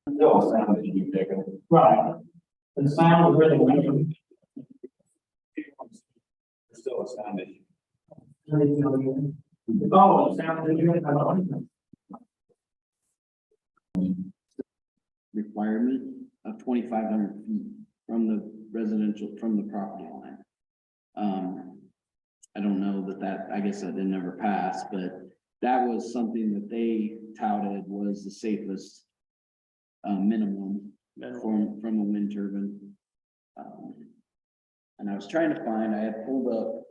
Still a sound that you pick up. Right. The sound is really weird. Still a sound issue. Oh, the sound is weird. I don't know. Requirement of 2,500 feet from the residential, from the property line. I don't know that, I guess that didn't ever pass, but that was something that they touted was the safest minimum from a wind turbine. And I was trying to find, I had pulled up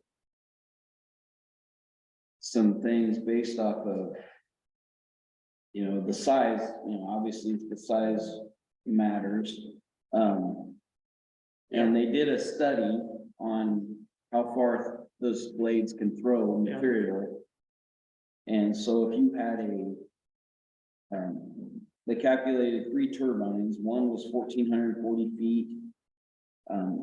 some things based off of, you know, the size, you know, obviously the size matters. And they did a study on how far those blades can throw material. And so if you had they calculated 3 turbines, one was 1,440 feet.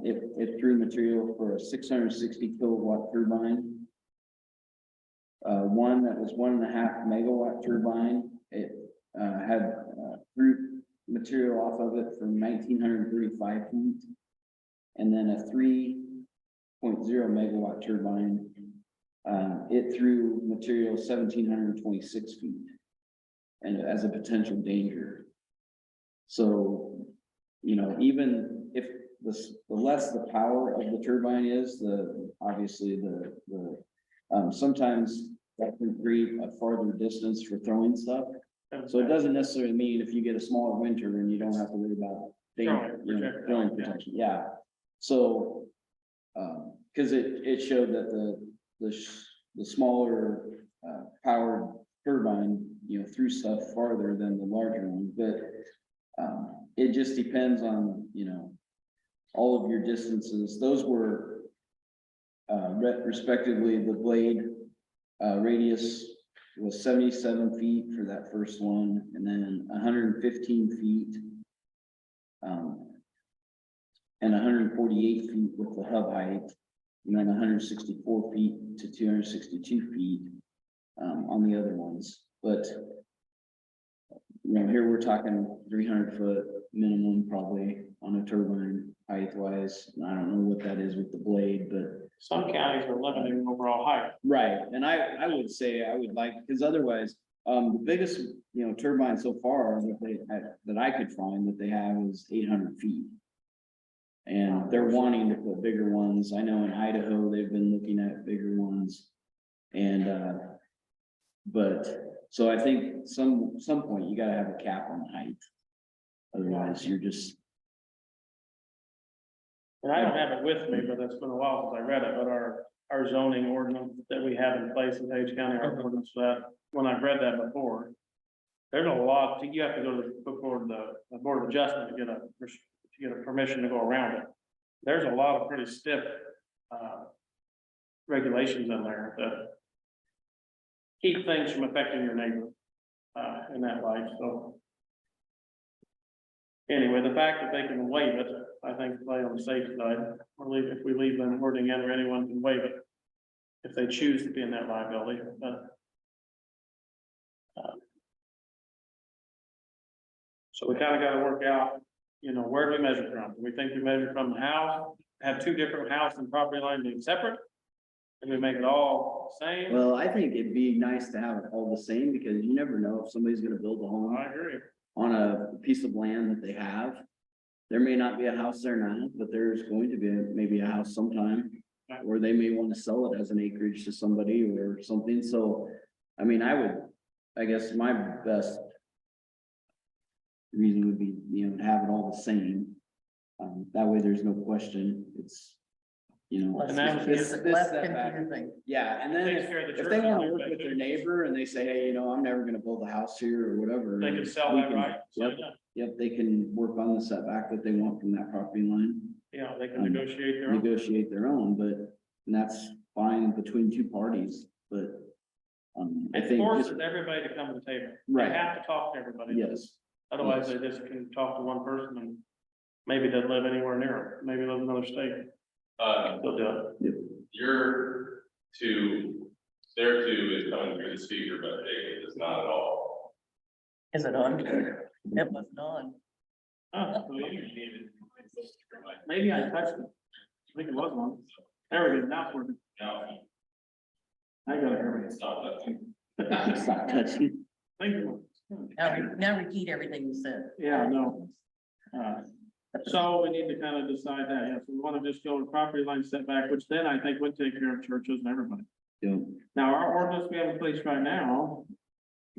It threw material for a 660 kilowatt turbine. One that was 1.5 megawatt turbine, it had threw material off of it from 1,935 feet. And then a 3.0 megawatt turbine, it threw material 1,726 feet. And as a potential danger. So, you know, even if the less the power of the turbine is, obviously sometimes that can create a farther distance for throwing stuff. So it doesn't necessarily mean if you get a smaller wind turbine, you don't have to worry about danger, throwing protection. Yeah. So, because it showed that the smaller powered turbine, you know, threw stuff farther than the larger one, but it just depends on, you know, all of your distances. Those were respectively, the blade radius was 77 feet for that first one, and then 115 feet and 148 feet with the hub height, and then 164 feet to 262 feet on the other ones. But you know, here we're talking 300 foot minimum probably on a turbine height wise. I don't know what that is with the blade, but Some counties are limiting overall height. right. And I would say I would like, because otherwise, the biggest, you know, turbine so far that I could find that they have is 800 feet. And they're wanting to put bigger ones. I know in Idaho, they've been looking at bigger ones. And, but, so I think some point you gotta have a cap on height. Otherwise, you're just. And I don't have it with me, but it's been a while since I read it, but our zoning ordinance that we have in place in Page County, our ordinance that, when I've read that before. There's a lot, you have to go before the Board of Adjustment to get a permission to go around it. There's a lot of pretty stiff regulations in there that keep things from affecting your neighbor in that light, so. Anyway, the fact that they can waive it, I think play on the safe side, or if we leave them wording in, or anyone can waive it. If they choose to be in that liability, but. So we kind of got to work out, you know, where do we measure from? Do we think we measure from the house, have 2 different house and property line being separate? And we make it all the same? Well, I think it'd be nice to have it all the same, because you never know if somebody's gonna build a home I agree. on a piece of land that they have. There may not be a house there now, but there's going to be maybe a house sometime. Or they may want to sell it as an acreage to somebody or something, so, I mean, I guess my best reason would be, you know, to have it all the same. That way there's no question, it's, you know. And that this setback. confusing. Yeah, and then Takes care of the if they church want to aspect work with their too. neighbor and they say, hey, you know, I'm never gonna build a house here or whatever. They can sell we that can- right. So, Yep, yep, they can work on the setback that they want from that property line, yeah, they can negotiate their own. negotiate their own, and that's fine between 2 parties, but. I It think forces just, everybody to come to the table. Right. They have to talk to everybody. yes, Otherwise, they just can talk to one person and maybe they live anywhere near it, maybe live in another state. They'll do it. Your 2, their 2 is coming through the speaker, but it is not at all. Is it on? It wasn't on. Oh, maybe I touched it. I think it was one. There we go, now it's working. I got it here. Stop that. Stop touching. Thank you. Now repeat everything you said. Yeah, no. So we need to kind of decide that, yes, we want to just go with property line setback, which then I think would take care of churches and everybody. Yeah. Now, our ordinance we have in place right now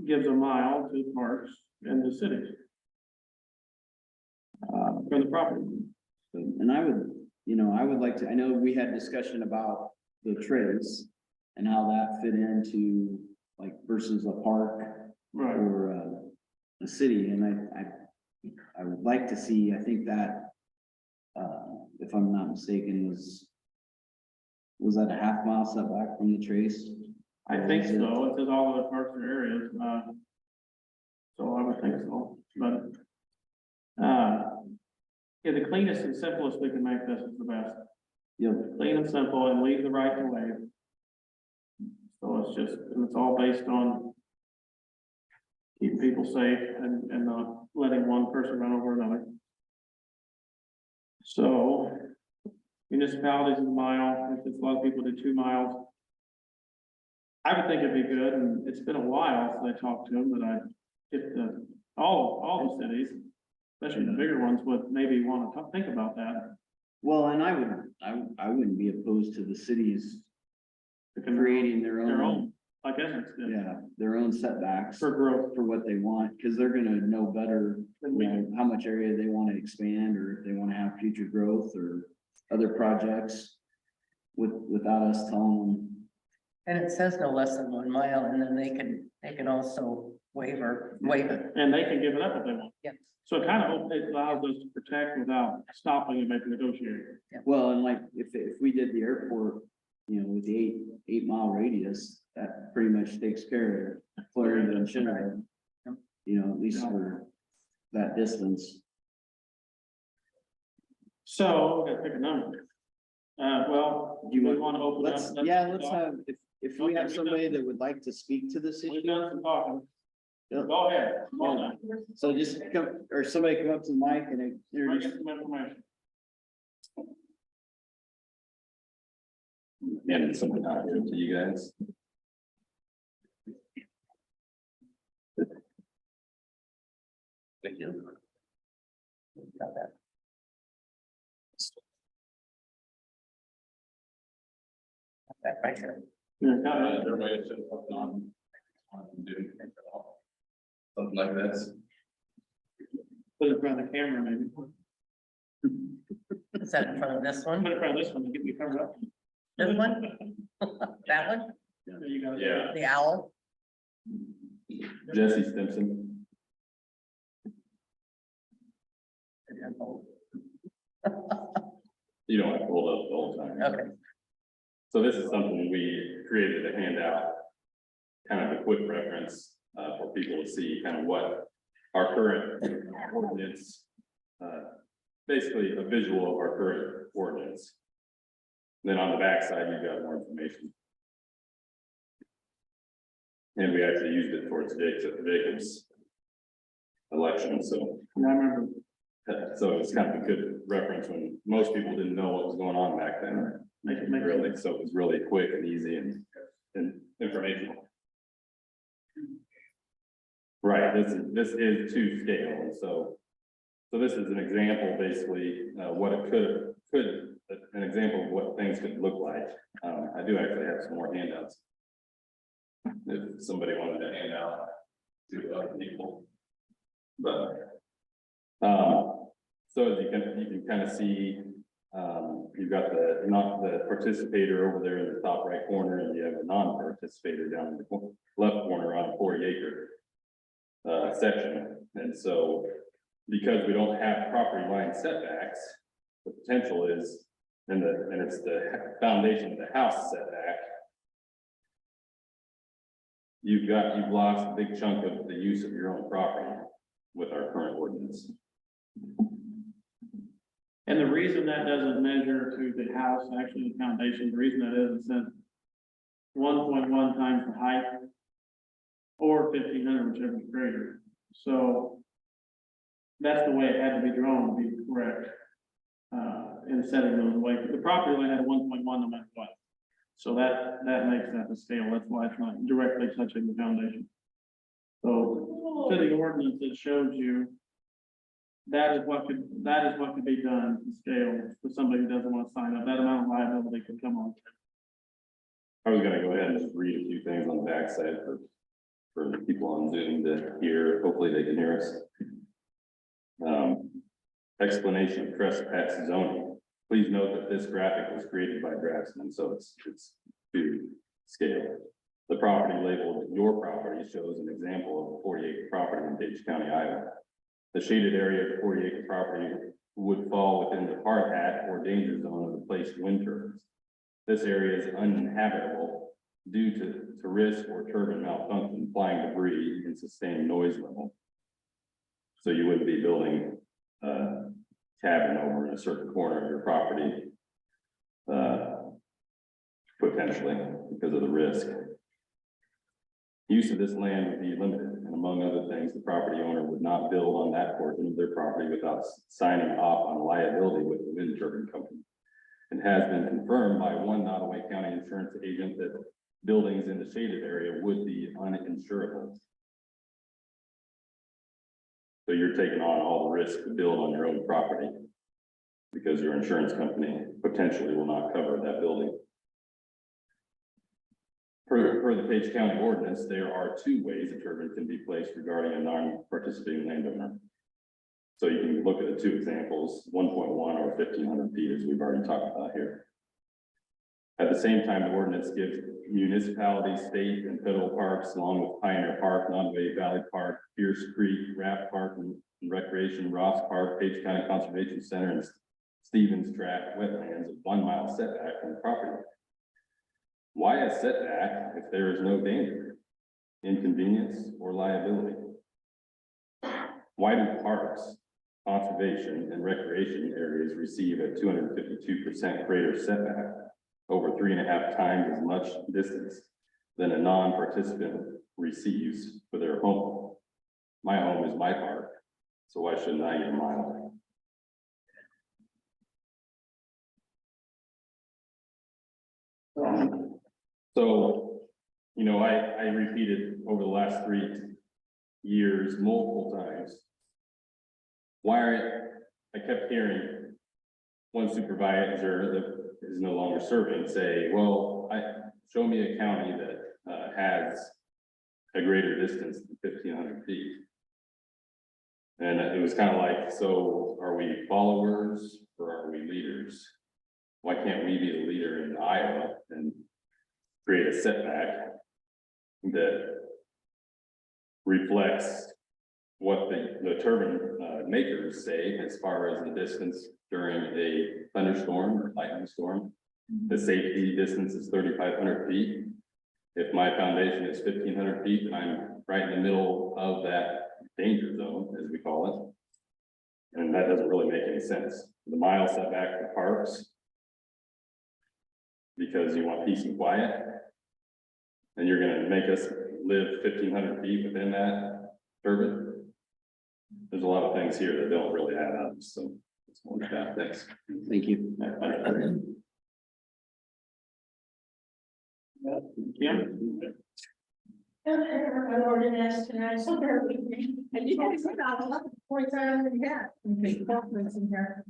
gives a mile to parks in the city. For the property. And I would, I would like to, I know we had discussion about the trails and how that fit into like versus a park Right. or a city, and I would like to see, I think that, if I'm not mistaken, was that a half mile setback from the trace? I think so, it says all of the parks and areas, so I would think so, but, yeah, the cleanest and simplest we can make this is the best, Yep, clean and simple and leave the right to waive. So it's just, and it's all based on keeping people safe and not letting one person run over another. So municipalities is a mile, if it's a lot of people do 2 miles. I would think it'd be good, and it's been a while since I talked to them, but if all the cities, especially the bigger ones, would maybe want to think about that. well, and I wouldn't be opposed to the cities creating their Their own, own, like Essex did, yeah, their own setbacks for growth. for what they want, because they're gonna know better, Than we do. how much area they want to expand, or if they want to have future growth or other projects without us telling them. And it says no less than 1 mile, and then they can also waive it. And they can give it up if they want. Yes. So it kind of, it allows us to protect without stopping and making negotiating. Well, and like, if we did the airport, with the 8 mile radius, that pretty much takes care of Florida and Shenandoah. At least for that distance. So, we gotta pick a number. Well, Do you we want to open up. let's have, if we have somebody that would like to speak to this We've issue, done some talking. Yeah. Go ahead. Come on. so just come, or somebody come up to the mic and Bring introduce. us some information. And something out here to you guys. Thank you. Got that. That right here. Yeah, got it. Everybody should have something on doing something like this. Put it in front of the camera, maybe. Is that in front of this one? Put it in front of this one to get me covered up. This one? That one? There you go. Yeah. The owl? Jesse Stimson. You don't have to hold up the whole time. Okay. So this is something we created a handout, kind of a quick reference, for people to see kind of what our current ordinance, basically a visual of our current ordinance. Then on the back side, you've got more information. And we actually used it towards Jacob's election, so. Yeah, I remember. So it's kind of a good reference when most people didn't know what was going on back then. Really, so it was really quick and easy and informational. Right, this is to scale, and so this is an example, basically, what it could, an example of what things could look like. I do actually have some more handouts. If somebody wanted to hand out to other people. But, so as you can kind of see, you've got not the participator over there in the top right corner, and you have a non-participator down in the left corner on a 40-acre section. And so, because we don't have property line setbacks, the potential is, and it's the foundation of the house setback. You've lost a big chunk of the use of your own property with our current ordinance. And the reason that doesn't measure to the house, actually the foundation, the reason that is, it says 1.1 times the height or 1,500, whichever is greater. So that's the way it had to be drawn to be correct. In setting those away, the property line had 1.1 no matter what. So that makes that the scale, that's why it's not directly touching the foundation. So to the ordinance, it shows you that is what could be done to scale for somebody who doesn't want to sign up, that amount of liability could come on. I was gonna go ahead and just read a few things on the backside for the people on Zoom to hear, hopefully they can hear us. Explanation of trespass zoning. Please note that this graphic was created by draftsman, so it's to scale. The property labeled your property shows an example of a 40-acre property in Page County, Iowa. The shaded area of the 40-acre property would fall within the hard hat or danger zone of the placed wind turbines. This area is uninhabitable due to risk or turbine malfunction, flying debris, and sustained noise level. So you wouldn't be building a cabin over in a certain corner of your property, potentially because of the risk. Use of this land would be limited, and among other things, the property owner would not build on that portion of their property without signing off on liability with the wind turbine company. It has been confirmed by one Nottaway County insurance agent that buildings in the shaded area would be uninsurable. So you're taking on all the risk to build on your own property because your insurance company potentially will not cover that building. Per the Page County ordinance, there are two ways a turbine can be placed regarding a non-participating landowner. So you can look at the two examples, 1.1 or 1,500 feet, as we've already talked about here. At the same time, the ordinance gives municipalities, state and federal parks, along with Pioneer Park, Nottaway Valley Park, Pierce Creek, Raft Park and Recreation, Ross Park, Page County Conservation Center, and Stevens Tract wetlands a 1 mile setback from the property. Why a setback if there is no danger, inconvenience, or liability? Why do parks, conservation, and recreation areas receive a 252% greater setback, over 3.5 times as much distance than a non-participant receives for their home? My home is my park, so why shouldn't I get a mile? So, you know, I repeated over the last 3 years multiple times. I kept hearing one supervisor that is no longer serving say, well, show me a county that has a greater distance than 1,500 feet. And it was kind of like, so are we followers or are we leaders? Why can't we be the leader in Iowa and create a setback that reflects what the turbine makers say as far as the distance during a thunderstorm or lightning storm? The safety distance is 3,500 feet. If my foundation is 1,500 feet, then I'm right in the middle of that danger zone, as we call it. And that doesn't really make any sense. The mile setback for parks, because you want peace and quiet, and you're gonna make us live 1,500 feet within that turbine. There's a lot of things here that don't really add up, so it's more than that. Thanks. Thank you. Yeah. I'm already asked tonight, so bear with me. And you guys got a lot of points I already had. Okay, documents in here.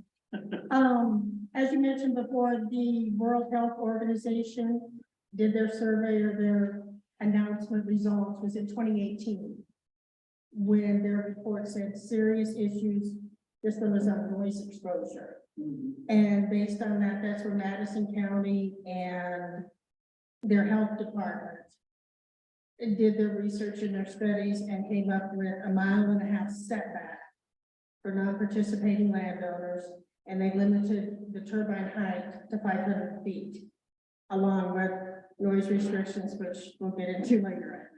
As you mentioned before, the World Health Organization did their survey or their announcement results was in 2018. When their report said serious issues, this one was on noise exposure. And based on that, that's where Madison County and their health department did their research and their studies and came up with a 1.5 mile setback for non-participating landowners, and they limited the turbine height to 500 feet, along with noise restrictions, which we'll get into later.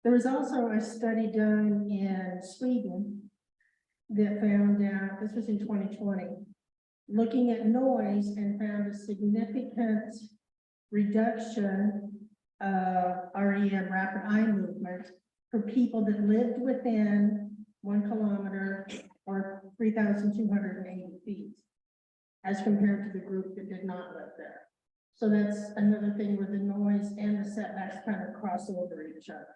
There was also a study done in Sweden that found out, this was in 2020, looking at noise and found a significant reduction of REM, rapid eye movement, for people that lived within 1 kilometer or 3,280 feet, as compared to the group that did not live there. So that's another thing where the noise and the setbacks kind of cross over each other.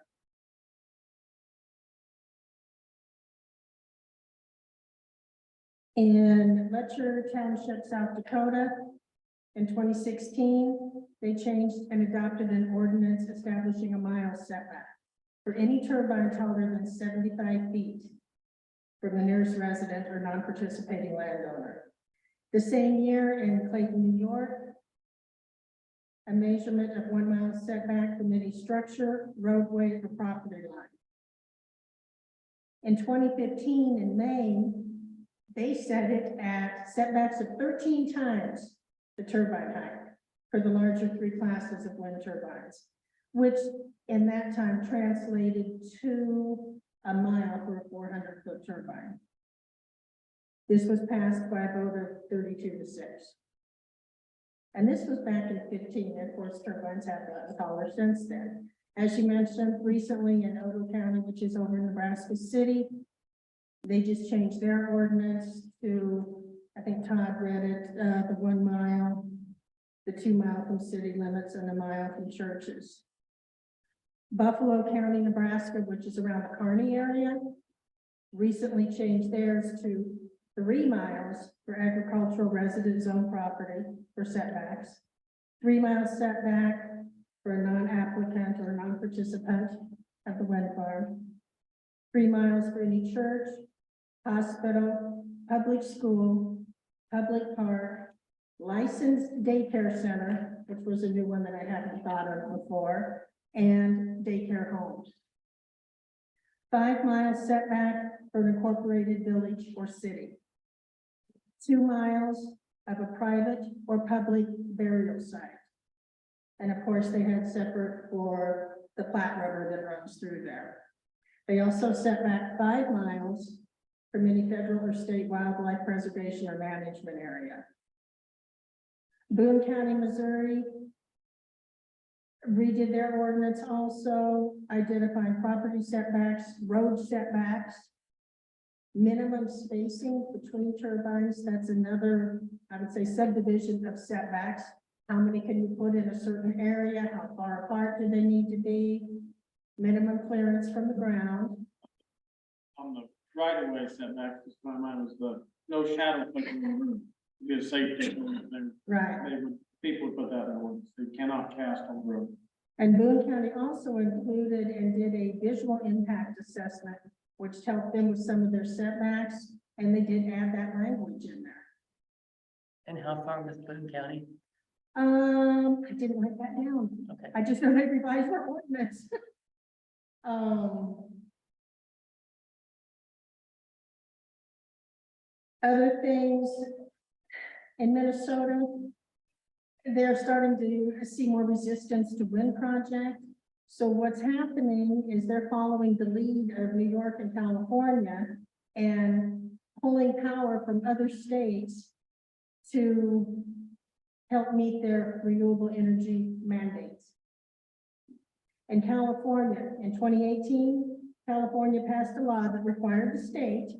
In Letcher Township, South Dakota, in 2016, they changed and adopted an ordinance establishing a mile setback for any turbine taller than 75 feet from the nearest resident or non-participating landowner. The same year in Clayton, New York, a measurement of 1 mile setback from any structure, roadway, or property line. In 2015, in Maine, they set it at setbacks of 13 times the turbine height for the larger 3 classes of wind turbines, which in that time translated to a mile for a 400-foot turbine. This was passed by a vote of 32-6. And this was back in 15, and of course, turbines have gotten taller since then. As you mentioned, recently in Odo County, which is over in Nebraska City, they just changed their ordinance to, I think Todd read it, the 1 mile, the 2 mile from city limits, and a mile from churches. Buffalo County, Nebraska, which is around the Kearney area, recently changed theirs to 3 miles for agricultural resident zone property for setbacks, 3 mile setback for a non-applicant or non-participant at the wind farm, 3 miles for any church, hospital, public school, public park, licensed daycare center, which was a new one that I hadn't thought of before, and daycare homes. 5 mile setback for an incorporated village or city. 2 miles of a private or public burial site. And of course, they had separate for the Platte River that runs through there. They also set back 5 miles from any federal or state wildlife preservation or management area. Boone County, Missouri redid their ordinance also, identifying property setbacks, road setbacks, minimum spacing between turbines. That's another, I would say, subdivision of setbacks. How many can you put in a certain area? How far apart do they need to be? Minimum clearance from the ground. On the right of way setback, just my mind was the no shadow clicking on the roof. Be a safety thing. Right. People would put that in ordinance. They cannot cast on the road. And Boone County also included and did a visual impact assessment, which helped them with some of their setbacks, and they did add that language in there. And how far was Boone County? I didn't write that down. Okay. I just know they revised their ordinance. Other things in Minnesota, they're starting to see more resistance to wind projects. So what's happening is they're following the lead of New York and California and pulling power from other states to help meet their renewable energy mandates. In California, in 2018, California passed a law that required the state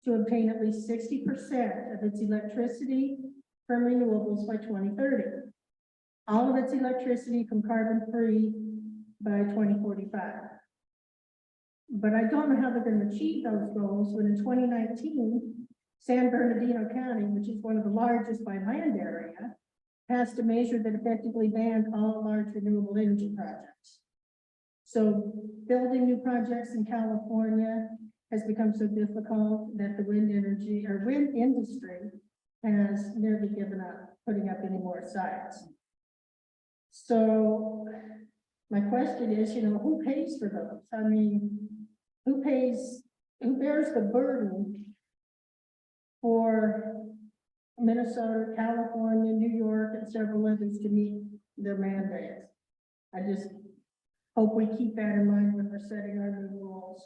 to obtain at least 60% of its electricity from renewables by 2030. All of its electricity from carbon-free by 2045. But I don't know how they're going to achieve those goals when in 2019, San Bernardino County, which is one of the largest by land area, passed a measure that effectively banned all large renewable energy projects. So building new projects in California has become so difficult that the wind energy or wind industry has nearly given up putting up any more sites. So my question is, who pays for those? I mean, who bears the burden for Minnesota, California, New York, and several others to meet their mandates? I just hope we keep that in mind when we're setting our new rules.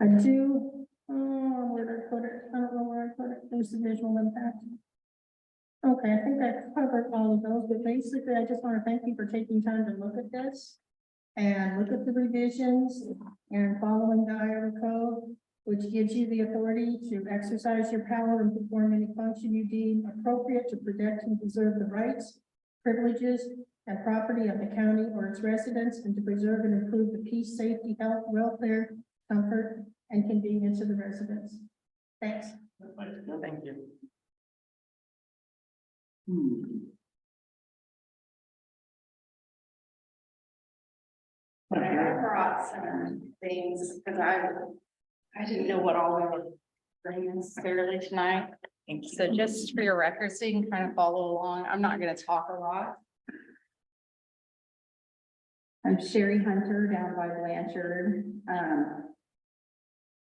I do, where did I put it? I don't know where I put it. There's the visual impact. Okay, I think I covered all of those, but basically, I just want to thank you for taking time to look at this and look at the revisions and following the Iowa code, which gives you the authority to exercise your power and perform any function you deem appropriate to protect and preserve the rights, privileges, and property of the county or its residents, and to preserve and improve the peace, safety, health, welfare, comfort, and convenience of the residents. Thanks. Thank you. But I brought some things, because I didn't know what all we were bringing necessarily tonight. Thank you. So just for your record, so you can kind of follow along, I'm not gonna talk a lot. I'm Sherry Hunter down by Blanchard,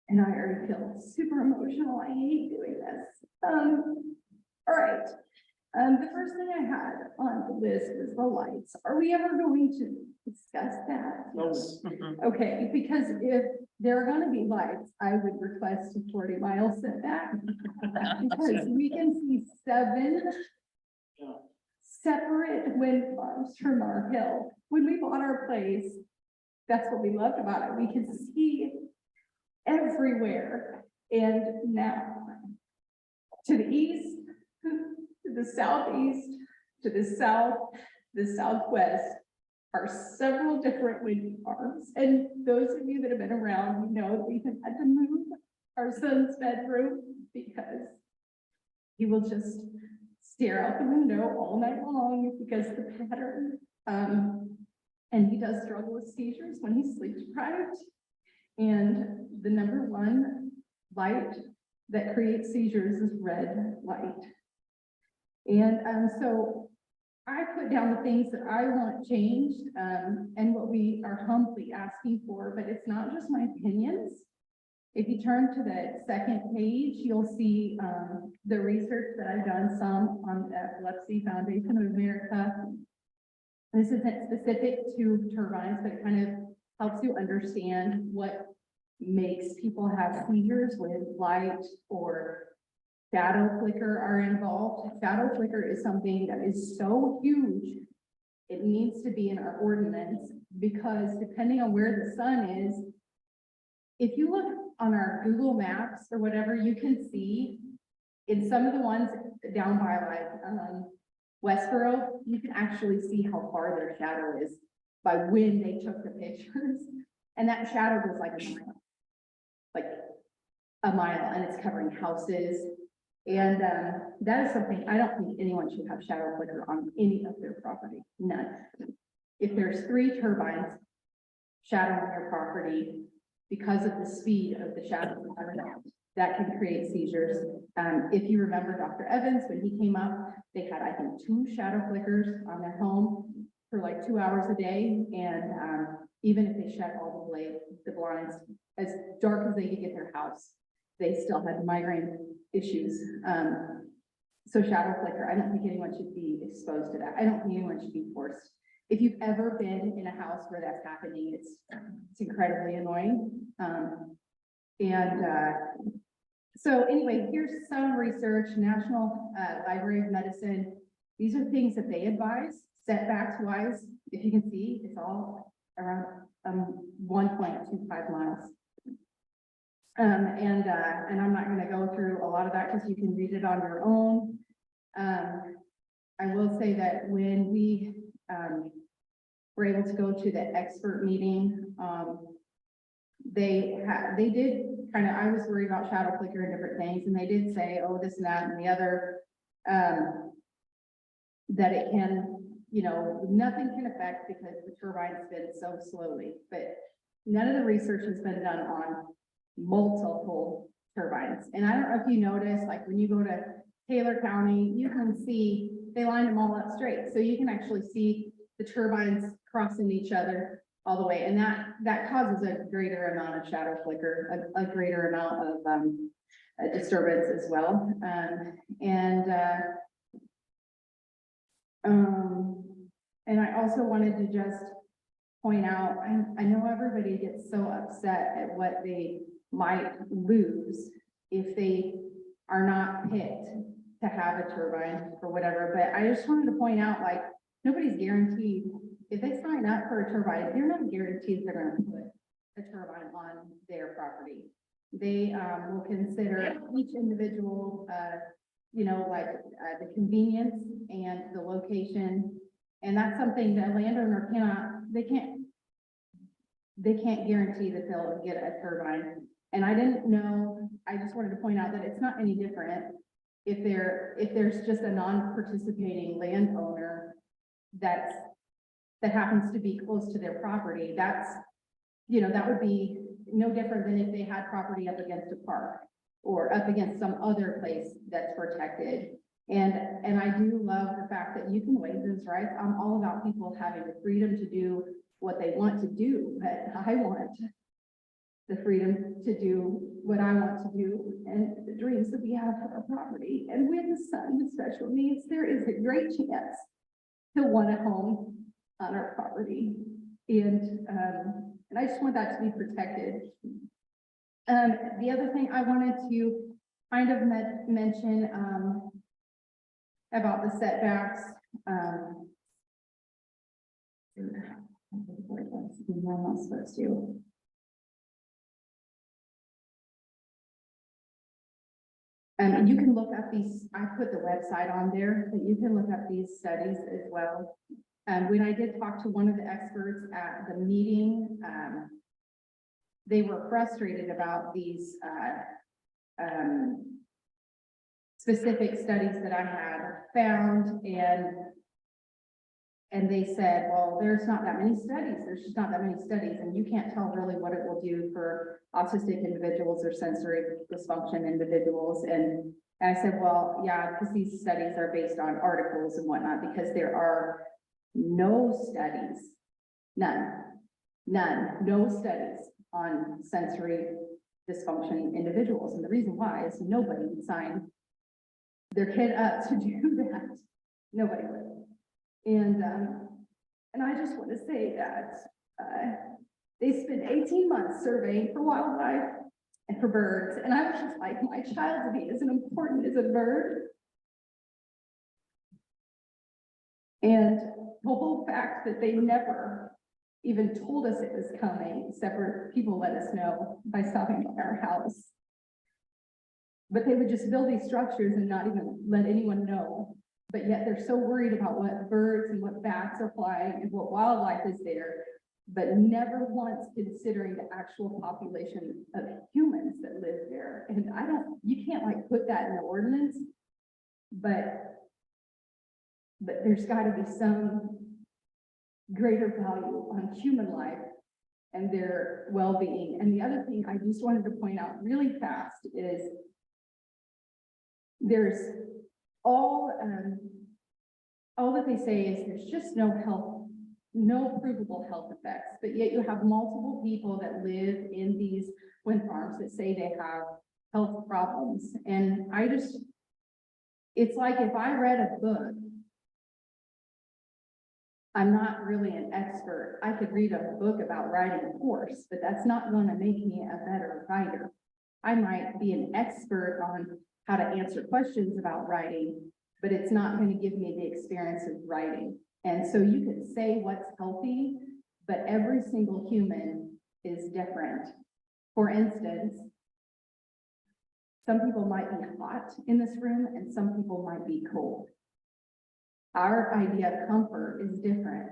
and I already feel super emotional, I hate doing this. All right, the first thing I had on the list was the lights. Are we ever going to discuss that? No, Okay, because if there are gonna be lights, I would request a 40-mile setback. Because we can see 7 Yeah. separate wind farms from our hill. When we bought our place, that's what we loved about it. We could see everywhere. And now to the east, to the southeast, to the south, the southwest are several different wind farms. And those of you that have been around, you know that we have had to move our son's bedroom because he will just stare out the window all night long because of the pattern. And he does struggle with seizures when he's sleep deprived. And the number one light that creates seizures is red light. And so I put down the things that I want changed, and what we are humbly asking for, but it's not just my opinions. If you turn to the second page, you'll see the research that I've done some on the Epilepsy Foundation of America. This isn't specific to turbines, but it kind of helps you understand what makes people have seizures when light or shadow flicker are involved. Shadow flicker is something that is so huge, it needs to be in our ordinance, because depending on where the sun is, if you look on our Google Maps or whatever, you can see in some of the ones down by like Westboro, you can actually see how far their shadow is by when they took the pictures. And that shadow goes like a mile, and it's covering houses. And that is something, I don't think anyone should have shadow flicker on any of their property, none. If there's 3 turbines shadowing your property, because of the speed of the shadow, that can create seizures. If you remember Dr. Evans, when he came up, they had, I think, 2 shadow flickers on their home for like 2 hours a day. And even if they shut all the blinds, as dark as they could get their house, they still had migraine issues. So shadow flicker, I don't think anyone should be exposed to that. I don't think anyone should be forced. If you've ever been in a house where that's happening, it's incredibly annoying. So anyway, here's some research, National Library of Medicine. These are things that they advise, setbacks wise. If you can see, it's all around 1.25 miles. And I'm not gonna go through a lot of that because you can read it on your own. I will say that when we were able to go to the expert meeting, they did kind of, I was worried about shadow flicker and different things, and they did say, oh, this and that and the other, that it can, you know, nothing can affect because the turbine spin so slowly, but none of the research has been done on multiple turbines. And I don't know if you notice, like when you go to Taylor County, you can see they lined them all up straight. So you can actually see the turbines crossing each other all the way. And that causes a greater amount of shadow flicker, a greater amount of disturbance as well. And I also wanted to just point out, I know everybody gets so upset at what they might lose if they are not picked to have a turbine or whatever, but I just wanted to point out, like, nobody's guaranteed, if they sign up for a turbine, they're not guaranteed they're gonna put a turbine on their property. They, will consider each individual, you know, like, the convenience and the location. And that's something that a landowner they can't guarantee that they'll get a turbine. And I didn't know, I just wanted to point out that it's not any different if there's just a non-participating landowner that happens to be close to their property. That's, you know, that would be no different than if they had property up against a park or up against some other place that's protected. And I do love the fact that you can waive those rights. I'm all about people having the freedom to do what they want to do, but I want the freedom to do what I want to do and the dreams that we have for our property. And with a son with special needs, there is a great chance he'll want a home on our property. And I just want that to be protected. The other thing I wanted to kind of mention, about the setbacks, I'm not supposed to. You can look up these, I put the website on there, but you can look up these studies as well. When I did talk to one of the experts at the meeting, they were frustrated about these, specific studies that I had found, and they said, well, there's not that many studies. There's just not that many studies, and you can't tell really what it will do for autistic individuals or sensory dysfunction individuals. And I said, well, yeah, because these studies are based on articles and whatnot, because there are no studies, no studies on sensory dysfunction individuals. And the reason why is nobody would sign their kid up to do that. Nobody would. And I just want to say that they spent 18 months surveying for wildlife and for birds. And I was just like, my child to be as important as a bird. And the whole fact that they never even told us it was coming, except for people let us know by stopping by our house. But they would just build these structures and not even let anyone know. But yet they're so worried about what birds and what bats are flying and what wildlife is there, but never once considering the actual population of humans that live there. And you can't like put that in the ordinance, but there's got to be some greater value on human life and their well-being. And the other thing I just wanted to point out really fast is there's all that they say is there's just no provable health effects, but yet you have multiple people that live in these wind farms that say they have health problems. And it's like if I read a book, I'm not really an expert. I could read a book about riding a horse, but that's not going to make me a better rider. I might be an expert on how to answer questions about writing, but it's not going to give me the experience of writing. And so you could say what's healthy, but every single human is different. For instance, some people might be hot in this room and some people might be cold. Our idea of comfort is different.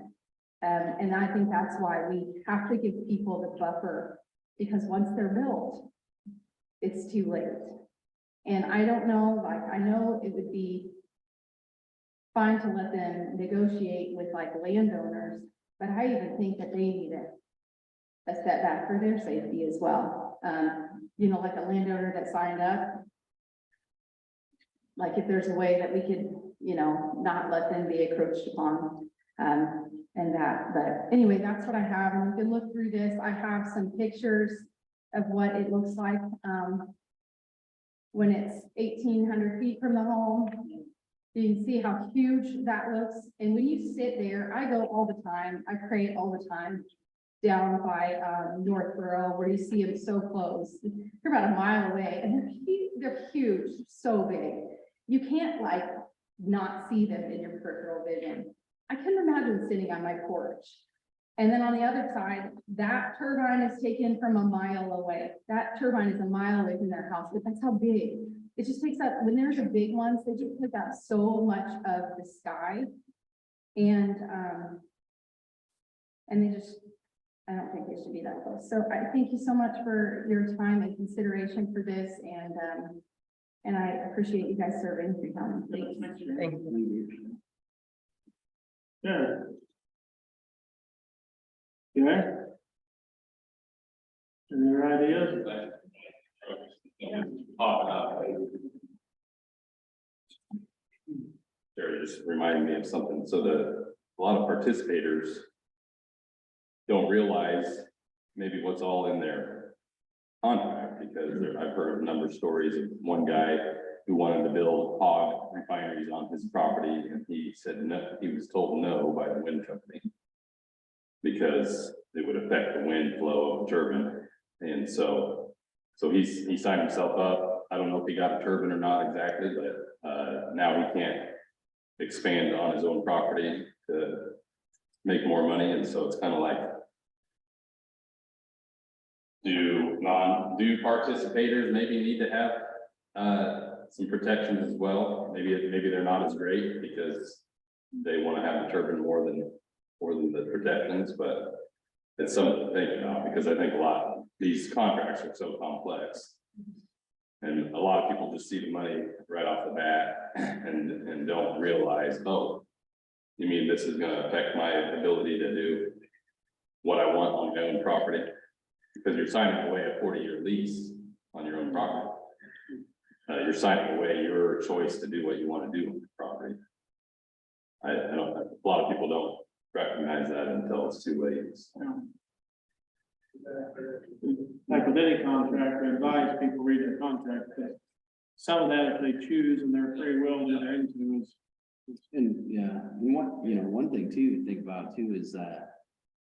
And I think that's why we have to give people the buffer, because once they're built, it's too late. And I don't know, like, I know it would be fine to let them negotiate with like landowners, but I even think that they need a setback for their safety as well. You know, like a landowner that signed up, like if there's a way that we could, you know, not let them be encroached upon, and that, but anyway, that's what I have. And you can look through this. I have some pictures of what it looks like, when it's 1,800 feet from the home. You can see how huge that looks. And when you sit there, I go all the time. I crate all the time down by Northborough, where you see them so close. They're about a mile away, and they're huge, so big. you can't like not see them in your peripheral vision. I couldn't imagine sitting on my porch. And then on the other side, that turbine is taken from a mile away. That turbine is a mile away from their house, but that's how big. It just takes up, when there's a big ones, they just take up so much of the sky. And they just, I don't think they should be that close. So I thank you so much for your time and consideration for this, and I appreciate you guys serving through town. Thank you. Thank you. Yeah. Okay. Any other ideas? Jerry just reminded me of something. So a lot of participators don't realize maybe what's all in their contract, because I've heard a number of stories of one guy who wanted to build hog refineries on his property, and he said no, he was told no by the wind company because it would affect the wind flow of the turbine. And so he signed himself up. I don't know if he got a turbine or not exactly, but now he can't expand on his own property to make more money. And so it's kind of like, do participators maybe need to have some protections as well? Maybe they're not as great because they want to have the turbine more than the protections, but it's something to think about, because I think a lot of these contracts are so complex. And a lot of people just see the money right off the bat and don't realize, oh, you mean this is gonna affect my ability to do what I want on my own property? Because you're signing away a 40-year lease on your own property. You're signing away your choice to do what you want to do on your property. I don't, a lot of people don't recognize that until it's too late. Like with any contract, we advise people read their contract, because some of that, if they choose and their free will to enter into is. And yeah, and one thing too to think about too is that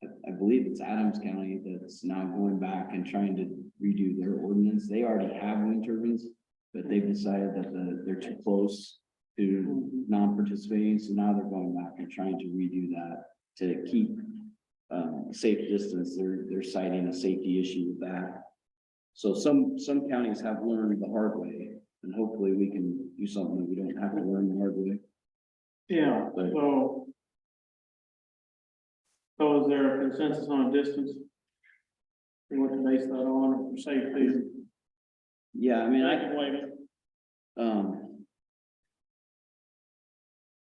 I believe it's Adams County that's now going back and trying to redo their ordinance. They already have wind turbines, but they've decided that they're too close to non-participating. So now they're going back and trying to redo that to keep safe distance. They're citing a safety issue with that. So some counties have learned the hard way, and hopefully we can do something that we don't have to learn the hard way. Yeah, so is there a consensus on a distance? We want to base that on for safety? Yeah, I mean, I can waive it.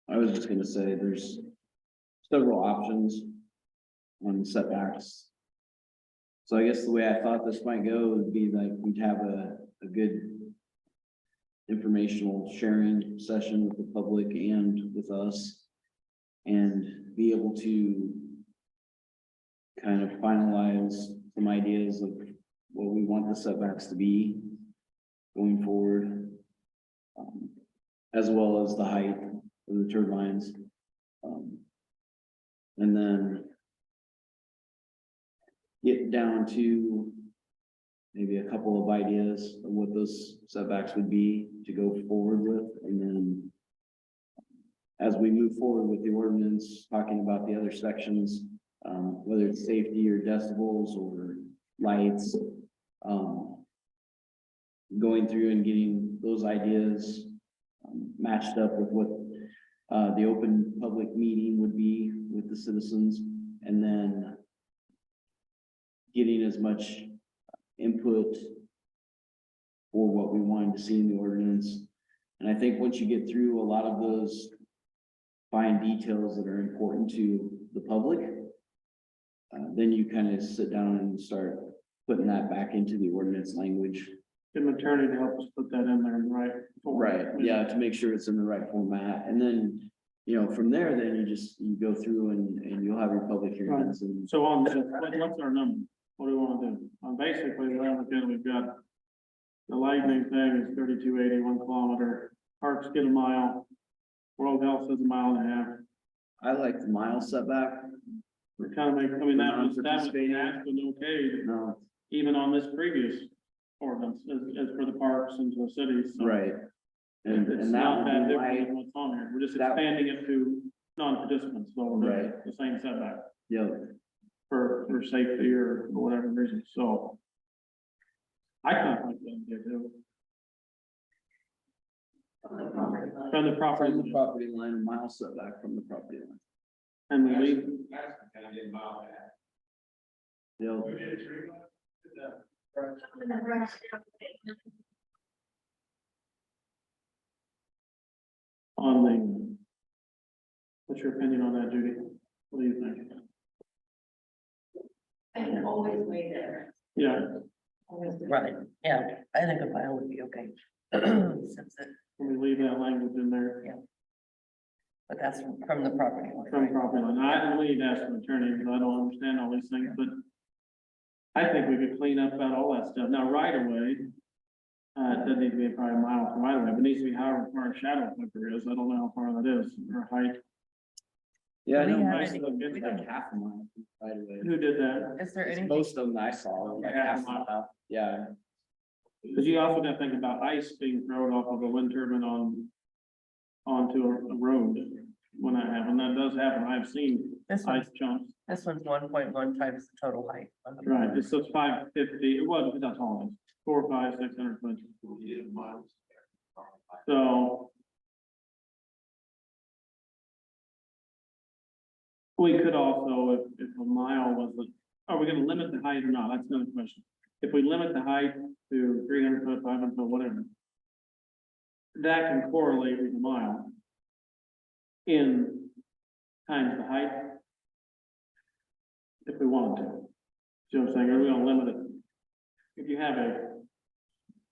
I was just gonna say, there's several options on setbacks. So I guess the way I thought this might go would be like, we'd have a good informational sharing session with the public and with us, and be able to kind of finalize some ideas of what we want the setbacks to be going forward, as well as the height of the turbines. And then get down to maybe a couple of ideas of what those setbacks would be to go forward with. And then as we move forward with the ordinance, talking about the other sections, whether it's safety or decibels or lights, going through and getting those ideas matched up with what the open public meeting would be with the citizens, and then getting as much input for what we wanted to see in the ordinance. And I think once you get through a lot of those fine details that are important to the public, then you kind of sit down and start putting that back into the ordinance language. Get an attorney to help us put that in there, in the right? form. Right, yeah, to make sure it's in the right format. And then, from there, then you go through and you'll have your public hearings and. So on this, what's our number? What do we want to do? Basically, the applicant, we've got the lightning thing is 3280, 1 kilometer. Parks get a mile. World Health is a mile and a half. I like the mile setback. We kind of make, that was asked and okayed, No, even on this previous ordinance, as for the parks and to the cities. So right. And, It's and that not would that be different why, than what's on here. We're just that- expanding it to non-participants, so we're Right. the same setback you know, for safety or for whatever reason, so. I kind of like that idea too. From the property, from the property line, a mile setback from the property line. and we leave, You know, on the. What's your opinion on that, Judy? What do you think? And always way there. Yeah, Right, yeah, I think a mile would be okay. Since it, can we leave that language in there but that's from the property line. from right? property line? I don't need to ask an attorney, because I don't understand all these things, but. I think we could clean up about all that stuff. Now, right away. It doesn't need to be probably a mile from right away, but it needs to be however far a shadow flicker is. I don't know how far that is, or height. yeah, I Do we know have most any- of them, we it's don't- like half a mile, by the way. Who did that? Is there anything, Most of them I saw, were like half a mile, yeah. Because you also got to think about ice being thrown off of a wind turbine onto a road when that happens. That does happen. I've seen this one, ice jumps. this one's 1.1 times the total height. on the- Right, it's 550, it wasn't, that's all, 4, 5, 600 foot. So. We could also, if a mile was, are we gonna limit the height or not? That's another question. If we limit the height to 300 foot, 500 foot, whatever. That can correlate with a mile. In times the height. If we wanted to. See what I'm saying? Are we gonna limit it? If you have a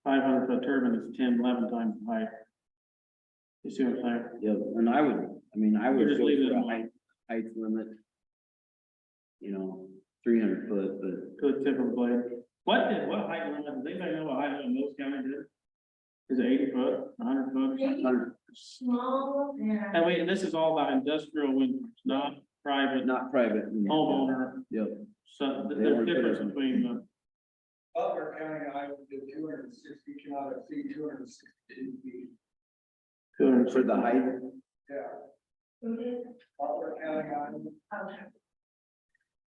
500 foot turbine, it's 10, 11 times the height. You see what I'm saying? Yeah, and I would We're just go leaving it for a alone. height limit. You know, 300 foot, but To the tip of the blade. What height limit, does anybody know what height limit most counties did? Is it 80 foot, 100 foot? 100 Small, yeah. And wait, and this is all about industrial wind, farms, not private not private. homeowner. Yep, So They there's weren't a difference put it- between the, Butler County, I would do 260, cannot exceed 260 feet. for the height, Yeah, Butler County, I.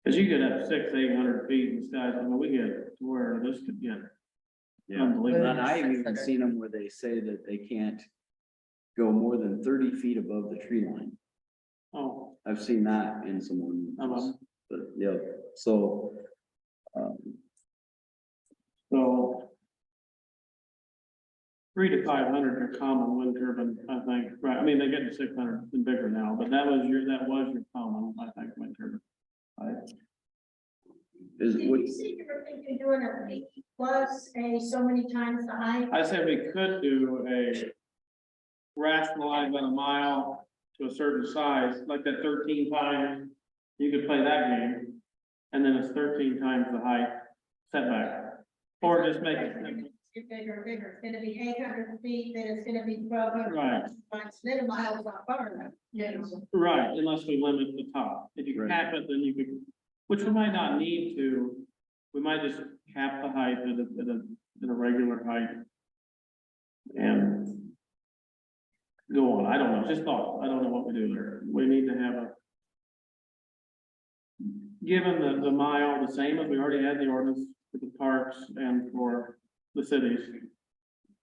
cause you could have 600-800 feet in skies. I mean, we get to where this could get. yeah. Unbelievable. And I've even seen them where they say that they can't go more than 30 feet above the tree line. Oh, I've seen that in some ordinances, but yeah, so. so. 300 to 500 are common wind turbine, I think, right? I mean, they get to 600 and bigger now, but that was your common, I think, wind turbine. Is Did what, you say you were thinking doing a plus a so many times the height? I said we could do a rationalize at a mile to a certain size, like that 13 times. You could play that game, and then it's 13 times the height setback, or just make it. Get bigger, bigger. It's gonna be 800 feet, then it's gonna be 1,200. Right. Then a mile's not far enough. Yeah. Right, unless we limit the top. If you Right. cap it, then you could, which we might not need to. We might just cap the height at a regular height. And go on. I don't know, just thought. I don't know what we do there. We need to have a. Given the mile, the same as we already had the ordinance for the parks and for the cities.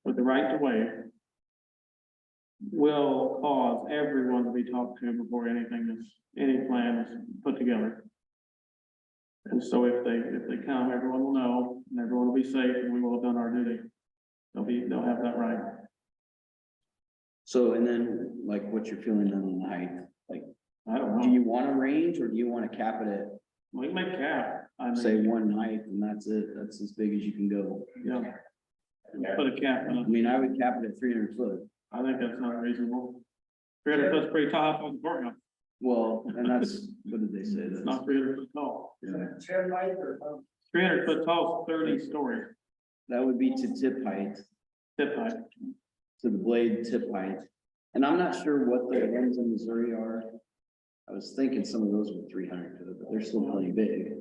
With the right to waive. Will cause everyone to be talked to before any plan is put together. And so if they come, everyone will know, and everyone will be safe, and we will have done our duty. They'll have that right. so, and then, like, what's your feeling on the height? Like, I don't do know, you want a range, or do you want to cap it at, we can make cap, I mean, say, one height, and that's it, that's as big as you can go? yeah. Put a cap in I it, mean, I would cap it at 300 foot. I think that's not reasonable. 300 foot's pretty tall on the courthouse, Well, and that's, what did they say? it's That's, not 300 foot tall. yeah. 10 miles or something. 300 foot tall is 30 stories, That would be to tip height, tip height. to the blade tip height. And I'm not sure what the ones in Missouri are. I was thinking some of those were 300 foot, but they're still pretty big.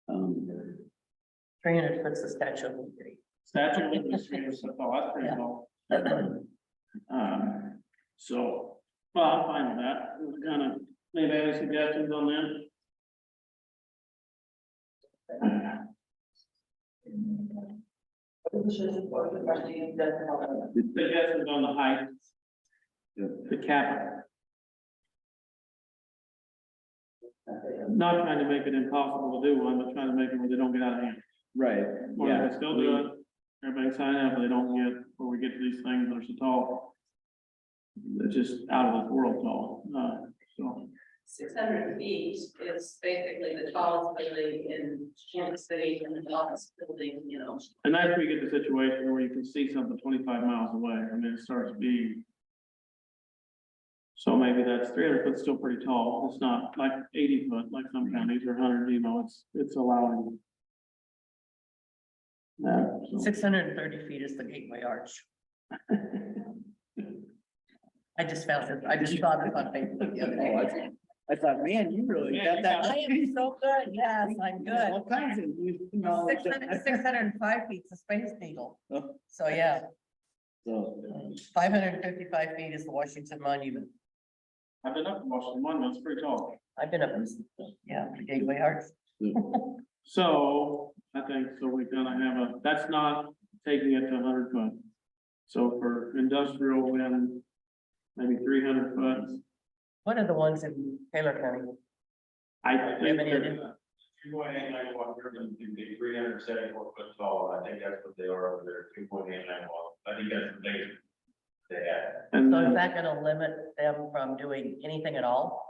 300 foot's the Statue of Liberty. Statue of Liberty is 300 foot tall, that's pretty Yeah. tall. So, well, I'm fine with that. It was kind of, maybe any suggestions on that? Suggestions on the height. The cap. Not trying to make it impossible to do one, but trying to make it where they don't get out of hand. Right, Or yeah. they still do it, everybody sign up, but they don't get, where we get to these things that are so tall. They're just out of this world tall, so. 600 feet is basically the tallest building in Kansas City and the tallest building, you know. And that's where you get the situation where you can see something 25 miles away, I mean, it starts being. So maybe that's 300 foot, still pretty tall, it's not like 80 foot, like some counties or 100, you know, it's allowing. That, so. 630 feet is the Gateway Arch. I just found it, I just saw this on Facebook the other day. I thought, man, you really got that. I am so good, yes, I'm good. All kinds of, you know. 605 feet is the Space Needle. Oh. So, yeah, So, 555 feet is the Washington Monument. I've been up in Washington Monument, it's pretty tall. I've been up in, yeah, the Gateway Arch. So, I think, so we're gonna have a, that's not taking it to 100 foot. So for industrial, then maybe 300 foot. What are the ones in Taylor County? I Do you have think any they're- idea? 2.891 turbines can be 374 foot tall, I think that's what they are over there, 2.891, I think that's what they have. and So is then, that gonna limit them from doing anything at all?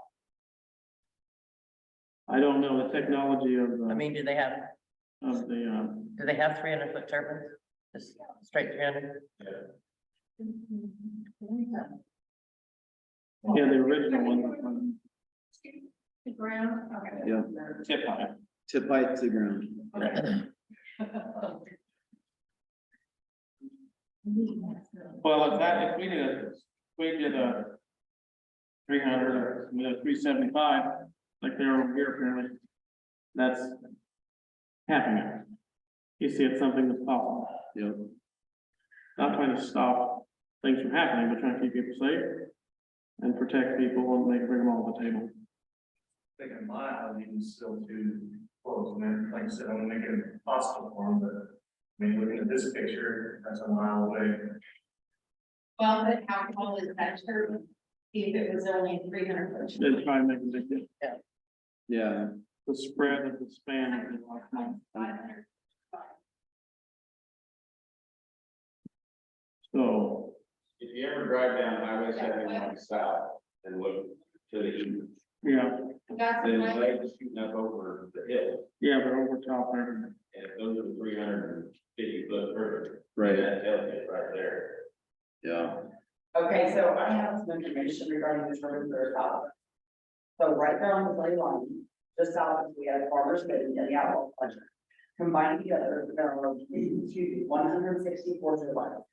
I don't know the technology of I the, mean, do they have 300 foot turbines? Just straight 300? yeah, the original one. The ground. Okay. yeah, Tip height. tip height to ground. Well, if we did a 300 or 375, like they're over here apparently, that's happening. You see, it's something that's possible. Yeah. Not trying to stop things from happening, but trying to keep people safe and protect people and bring them all to the table. Think a mile, you can still do close, and then, like I said, I'm gonna make it possible for them, but. I mean, looking at this picture, that's a mile away. Well, but how tall is that turbine? If it was only 300 foot. They try and make a big deal. Yeah, The spread of the span of the life line. 500. So, If you ever drive down Highway 71 south and look to the east, yeah, That's then my- they shooting up over the hill, yeah, they're over top there. and those are 350 foot turbines. right, That tells you right there. yeah. Okay, so I have some information regarding the turbines that are south. So right there on the blue line, just south, we have Farmers City and the Outlaw Project. Combined together, there are 164 turbines.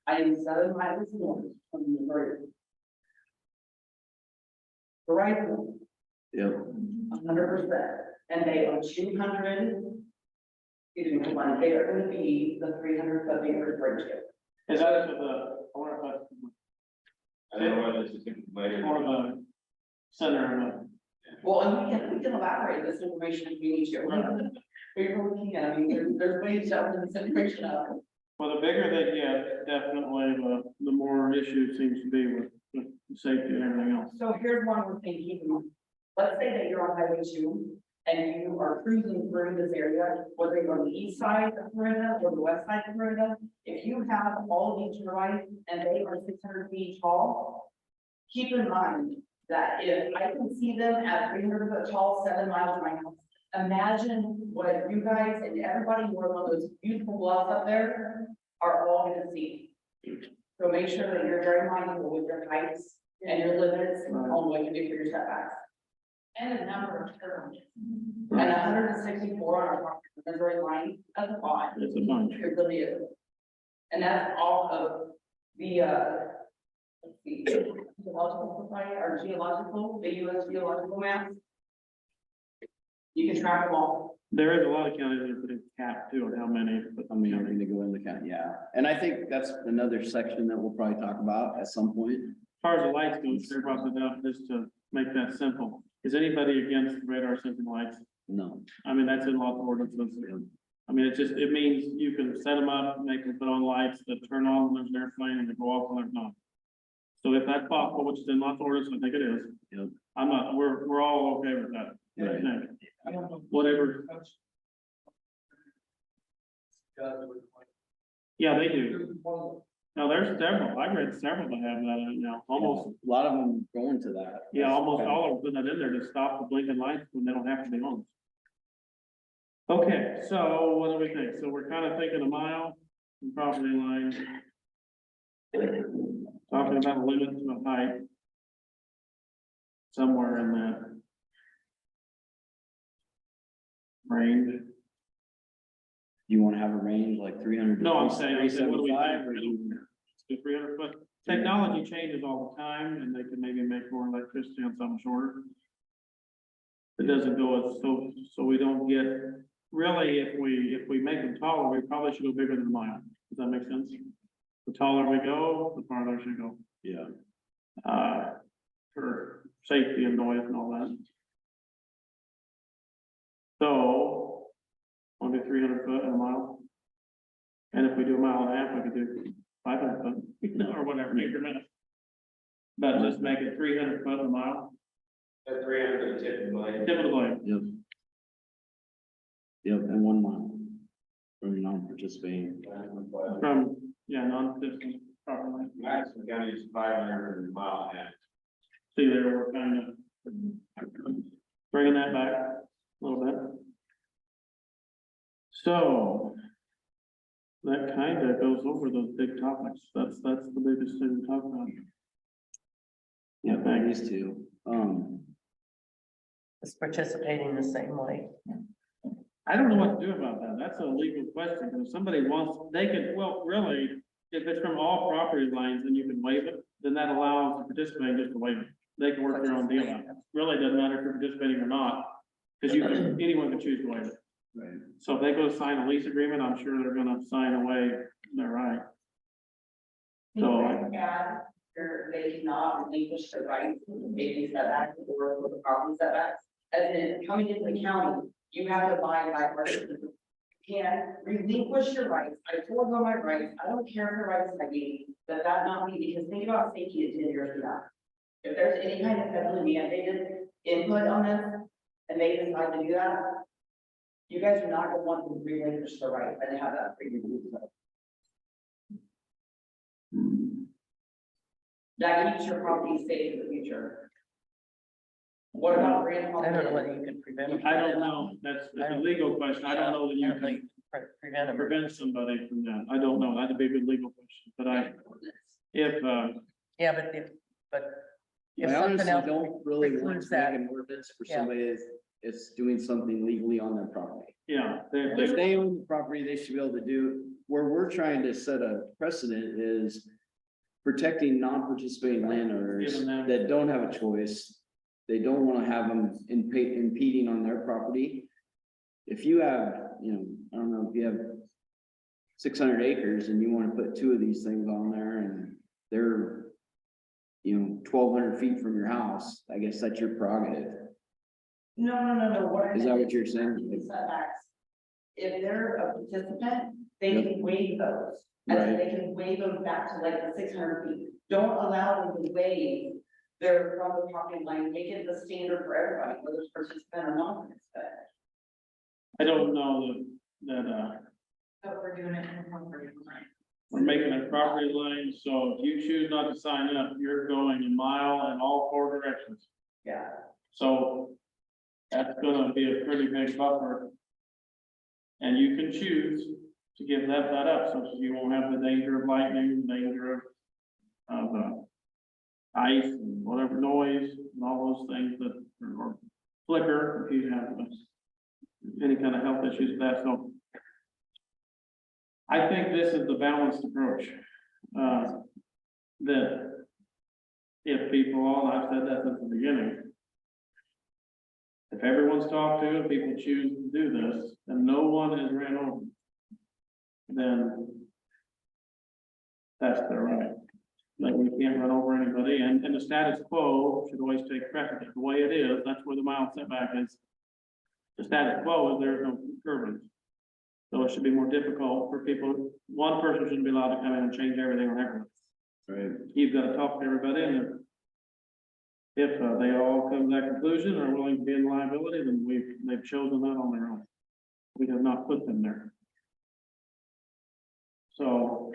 I am 7 miles north from the grid. Verizon, Yep, 100%, and they are 200. Excuse me, one, they are gonna be the 300 foot main bridge. Is that to the, I wonder if that's I don't know whether this is later. more of a center of Well, and we can elaborate this information if we need to. We really can, I mean, there's ways to open this information up. well, the bigger they get, definitely, the more issue it seems to be with safety and everything else. So here's one we're thinking. Let's say that you're on Highway 2 and you are cruising through this area, whether you're on the east side of Florida or the west side of Florida. If you have all of these turbines and they are 600 feet tall, keep in mind that if I can see them at 300 foot tall, 7 miles from my house, imagine what you guys and everybody who are on those beautiful bluffs up there are all gonna see. So make sure that you're very mindful with your heights and your limits on what you do for your setbacks. And a number of turbines. And 164 on our Missouri line, that's a lot, It's a bunch. it really is. And that's all of the, let's see, geological society, or geological, the US geological maps. You can track them all. There is a lot of counties that are putting cap too on how many, but I mean, are gonna go in the count, yeah, and I think that's another section that we'll probably talk about at some point. as far as the lights go, Chair brought it up just to make that simple. Is anybody against radar sensing lights? No, I mean, that's in lots of ordinances. I mean, it means you can set them up, and they can put on lights that turn on when there's an airplane and they go off when there's not. So if that's possible, which is in lots of ordinances, I think it is. Yep. I'm not, we're all okay with that. I Right. think. Whatever. Yeah, they do. No, there's several. I read several that have that now, almost, a lot of them going to that. yeah, almost all of them put that in there to stop the blinking lights when they don't have to be on. Okay, so what do we think? So we're kind of thinking a mile from property line. Talking about a limit to a height. Somewhere in that range. You wanna have a range like 300? No, I'm saying, what do we 375, or think? 300 foot. Technology changes all the time and they can maybe make more electricity on something shorter. It doesn't go as, so we don't get, really, if we make them taller, we probably should go bigger than a mile. Does that make sense? The taller we go, the farther we should go. Yeah, For safety and noise and all that. So, only 300 foot and a mile. And if we do a mile and a half, we could do 500 foot, or whatever, increment. But just make it 300 foot and a mile. At 300 tip of the blade. Tip of the blade. yep. Yep, and 1 mile. From non-participating. From, yeah, non-distant property line. Madison County is 500 mile and a half. See there, we're kind of bringing that back a little bit. So that kind of goes over those big topics. That's the biggest thing to talk about. Yeah, thanks. these two, Is participating the same way. I don't know what to do about that. That's a legal question. If somebody wants, they can, well, really, if it's from all property lines and you can waive it, then that allows the participating just to waive it. They can work their own deal out. Really doesn't matter if you're participating or not, because anyone can choose to waive it. right, So if they go sign a lease agreement, I'm sure they're gonna sign away their right. So, add, they cannot relinquish their rights, maybe setbacks or the property setbacks. As in coming into the county, you have to abide by our. You can't relinquish your rights. I told them my rights. I don't care if the rights I gave, that not be, because think about safety in 10 years from now. If there's any kind of federally mandated input on this, and they decide to do that, you guys are not gonna want to relinquish the right and have that freedom. That keeps your property safe in the future. What about I don't know grandfathering? whether you can prevent them. I don't know. That's a legal question. I don't know that you can Prevent them. prevent somebody from that. I don't know. That'd be a good legal question, but if, Yeah, but if I something honestly else don't really want precludes to make that, an ordinance for Yeah. somebody that's doing something legally on their property. yeah, If they own the property, they should be able to do, where we're trying to set a precedent is protecting non-participating landowners Giving them- that don't have a choice. They don't want to have them impeding on their property. If you have, I don't know, if you have 600 acres and you want to put 2 of these things on there and they're 1,200 feet from your house, I guess that's your prerogative. No. What Is that what you're saying? Setbacks. If they're a participant, they can waive those. And Right. they can waive them back to like the 600 feet. Don't allow them to waive their from the property line, make it the standard for everybody, whether it's participant or non-participant. I don't know that, So we're doing it in property line. we're making a property line, so if you choose not to sign up, you're going a mile in all 4 directions. Yeah. So that's gonna be a pretty big buffer. And you can choose to give that up, so you won't have the danger of lightning, danger of ice and whatever noise and all those things that, or flicker if you have any kind of health issues with that, so. I think this is the balanced approach, that if people, and I've said that since the beginning, If everyone's talked to, if people choose to do this, and no one is ran over, then that's their right. Like, we can't run over anybody, and the status quo should always take precedence. The way it is, that's where the mile setback is. The status quo is there's no curbing. So it should be more difficult for people, one person shouldn't be allowed to come in and change everything on everyone. Right. You've got to talk to everybody, and if they all come to that conclusion or are willing to be in liability, then they've chosen that on their own. We have not put them there. So,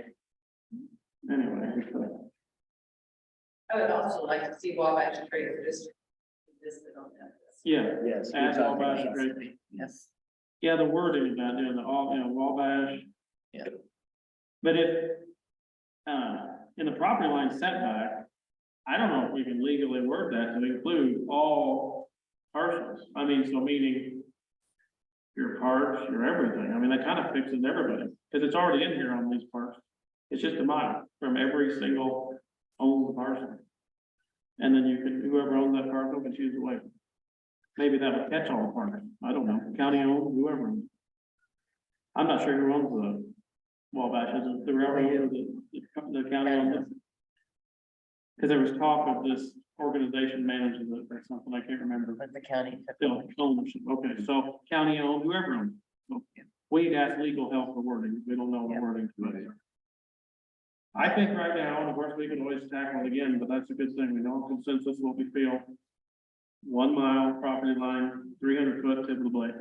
anyway, I would also like to see Wabash Trade District listed on that list. yeah, Yes. we as talked Wabash about that. Trade. Yes, Yeah, the wording of that, the all, Wabash. Yeah. But if, in the property line setback, I don't know if we can legally word that to include all parcels. I mean, so meaning your parks, your everything. I mean, that kind of fixes everybody, because it's already in here on these parks. It's just a mile from every single owned parcel. And then you can, whoever owns that parcel can choose to waive. Maybe that would catch all the parks. I don't know, county owned, whoever. owns. I'm not sure who owns the Wabash, is it the railroad or the county owns it? Because there was talk of this organization manages it or something, I can't remember. but the county. Still ownership, okay, so county owned, whoever owns. it. So, we ask legal help for wording, we don't know the Yeah. wording. to it. I think right now, and of course, we can always tackle it again, but that's a good thing, we know consensus what we feel. 1 mile property line, 300 foot tip of the blade.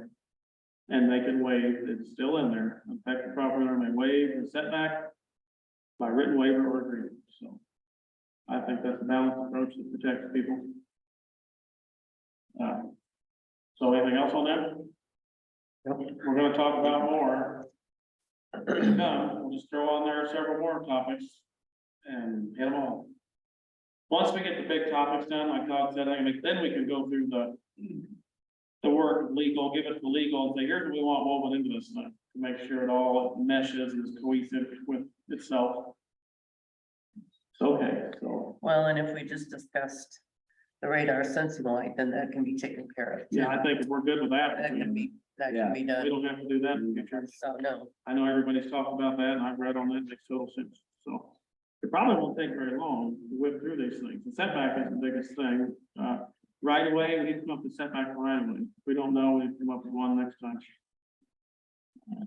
And they can waive, it's still in there, affected property owner may waive the setback by written waiver or agreement, so. I think that's a balanced approach that protects people. So anything else on that? We're gonna talk about more. We'll just throw on there several more topics and hit them all. Once we get the big topics done, like Todd said, then we can go through the work of legal, give it to legal and say, here's what we want woven into this thing, to make sure it all meshes and is cohesive with itself. Okay, so, Well, and if we just discussed the radar sensing light, then that can be taken care of. too. yeah, I think if we're good with that, That can be we done. don't have to do that in the future. So, no, I know everybody's talked about that, and I've read on that, it makes total sense, so. It probably won't take very long to whip through these things, the setback is the biggest thing, right away, we need to come up with setback right away, if we don't know, we need to come up with one next time.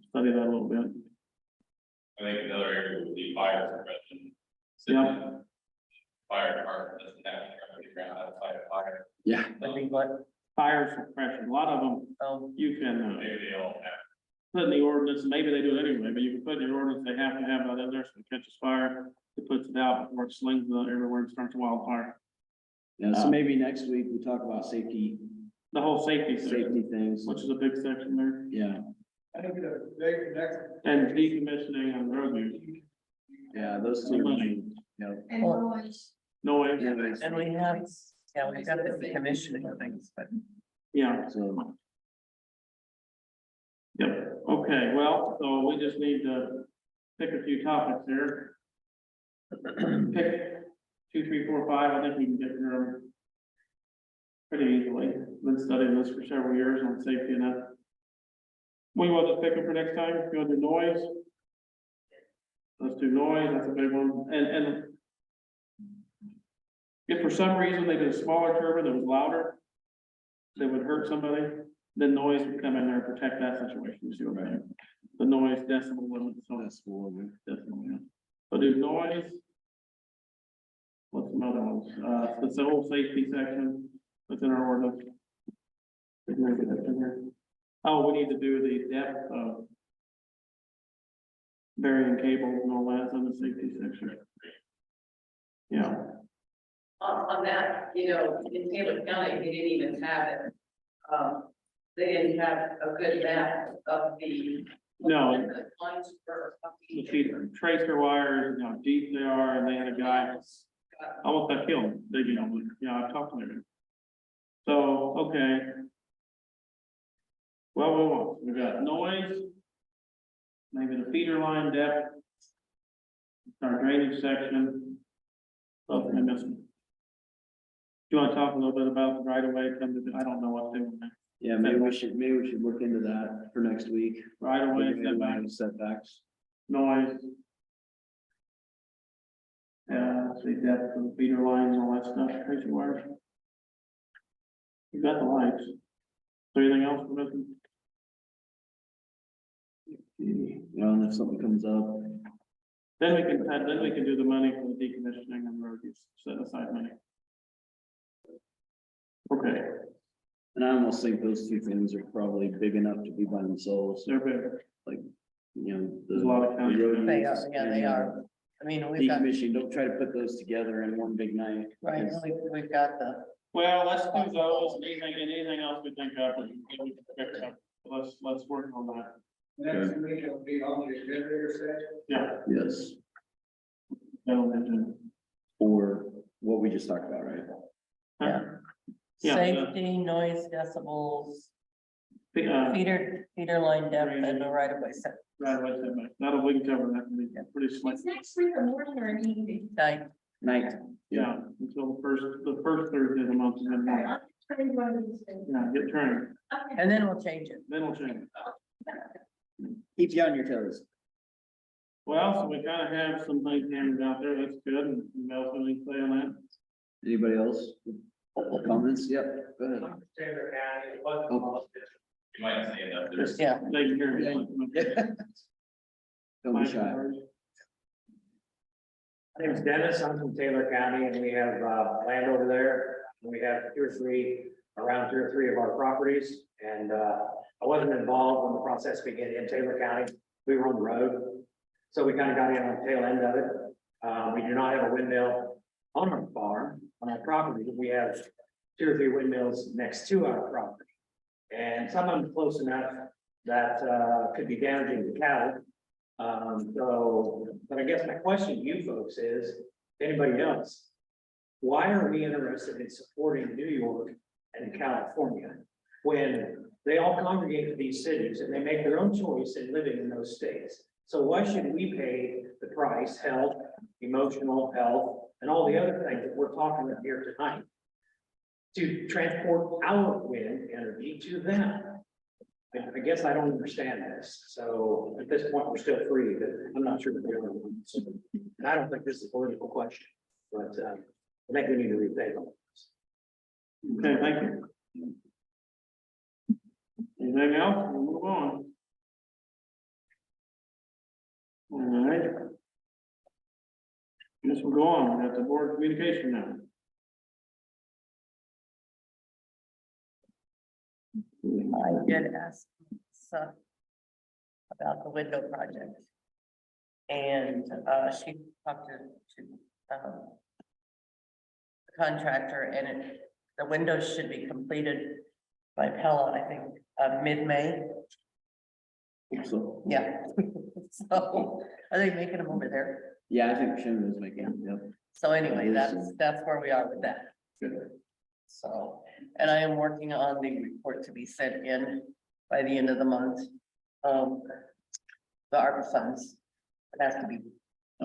Study that a little bit. I think another area would be fire suppression. Yeah. Fire department doesn't have to ground outside of fire. Yeah. I think what, Fire suppression, a lot of them, oh, you can, Maybe they all have. put in the ordinance, and maybe they do it anyway, but you can put in your ordinance, they have to have that in there, so it catches fire. It puts it out before it slings everywhere and starts a wildfire. Yeah, so maybe next week we talk about safety The whole safety section, things. which is a big section there, Yeah, I think the next. and decommissioning and drug use. yeah, those two. Yeah. And Well- noise. No way, and we have, yeah, we've got the commissioning things, but yeah, So, yep, okay, well, so we just need to pick a few topics here. Pick 2, 3, 4, 5, I think we can get through them pretty easily. Been studying this for several years on safety and that. We want to pick them for next time, go to noise. Let's do noise, that's a big one, and if for some reason they did a smaller turbine that was louder, that would hurt somebody, then noise would come in there and protect that situation, you see what I mean? The noise decibel limit, so that's cool. definitely, yeah. So do noise. What's some other ones? The whole safety section, that's in our ordinance. We're gonna get that in here. Oh, we need to do the depth of burying cables and all that in the safety section. Yeah, On that, in Taylor County, they didn't even have it. They didn't have a good map of the. No. the lines for- the feeder, tracer wires, how deep they are, and they had a guy almost got killed digging over there. Yeah, I've talked to him. So, okay. Well, we got noise. Maybe the feeder line depth. Our drainage section. Something I'm missing. Do you want to talk a little bit about the right of way? I don't know what they want. Yeah, maybe we should look into that for next week. Right of way, Maybe we setback, have Setbacks. noise. See depth of the feeder lines and all that stuff, crazy wires. You got the lights. Is there anything else we're missing? Well, and if something comes up, Then we can do the money for the decommissioning and road use, set aside money. Okay, and I almost think those two things are probably big enough to be by themselves, they're big. you know. There's a lot of counties the road doing They use are, yeah, they and, are. I mean, we've got, Decommission, don't try to put those together in one big night. right, we've got the, Well, let's do those, anything else we think of, we can pick up. Let's work on that. Next week it'll be on the agenda, Yeah. Yes, That'll mention. or what we just talked about, right? Yeah, the- safety, noise decibels, feeder line depth and the right of way set. right away, setback. We can cover that, it'll be pretty slick. It's next week or morning or an evening. Night, Night. Yeah, until the first Thursday of the month, and Okay, then, I'll try to do one of these things. yeah, get trained, Okay. and then we'll change it. then we'll change. Keep you on your toes. Well, so we kind of have some things hammered out there, that's good, and you else have anything to say on that? Anybody else? Comments? Yep, go ahead. Taylor County, what? Oh. You might stand up there. Yeah, They can hear me. Don't be shy. My name is Dennis, I'm from Taylor County, and we have land over there. We have around two or three of our properties, and I wasn't involved when the process began in Taylor County. We were on the road, so we kind of got in on the tail end of it. We do not have a windmill on our farm, on our property. We have two or three windmills next to our property. And some of them close enough that could be damaging to cattle. But I guess my question to you folks is, anybody else? Why are we interested in supporting New York and California when they all congregate to these cities and they make their own choice in living in those states? So why should we pay the price, health, emotional health, and all the other things that we're talking about here tonight to transport our wind energy to them? I guess I don't understand this. So at this point, we're still free, but I'm not sure that we're the ones. And I don't think this is a political question, but I think we need to rethink on this. Okay, thank you. Anything else? We'll move on. All right. Guess we'll go on. We got the board communication now. I did ask Seth about the window project. And she talked to the contractor, and the windows should be completed by Pella, I think, mid-May. So, Yeah. So are they making them over there? yeah, I think Shannon is making, yep. So anyway, that's where we are with that. Good. So, and I am working on the report to be sent in by the end of the month. The ARPA funds, it has to be,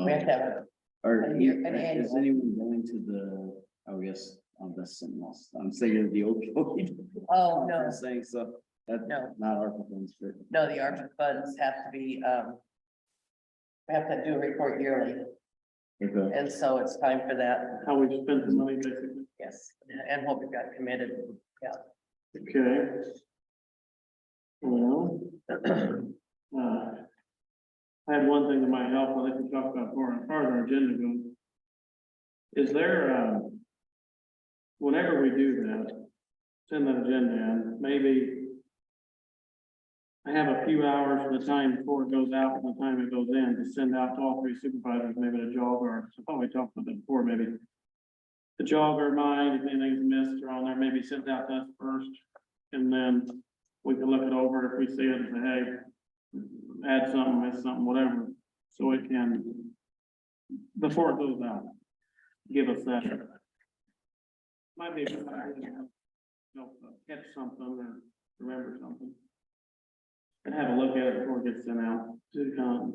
we have to have it. Or An year- an is annual. anyone going to the, I guess, that's something else. I'm thinking of the opioid. Oh, no, Saying so, that's no, not our performance, but no, the ARPA funds have to be, we have to do a report yearly, okay. and so it's time for that, How we spent the money, basically. yes, and what we've got committed, yeah. Okay. Well. I had one thing that might help, I think we talked about more, as far as our agenda goes. Is there, whenever we do that, send that agenda in, maybe I have a few hours from the time before it goes out, and the time it goes in, to send out to all three supervisors, maybe a jogger, I thought we talked about that before, maybe. The jogger mine, if anything's missed or on there, maybe send out to us first, and then we can look it over if we see it and say, hey, add something, miss something, whatever, so it can, before it goes out, give us that. Might be a good idea, catch something or remember something. And have a look at it before it gets sent out, to kind of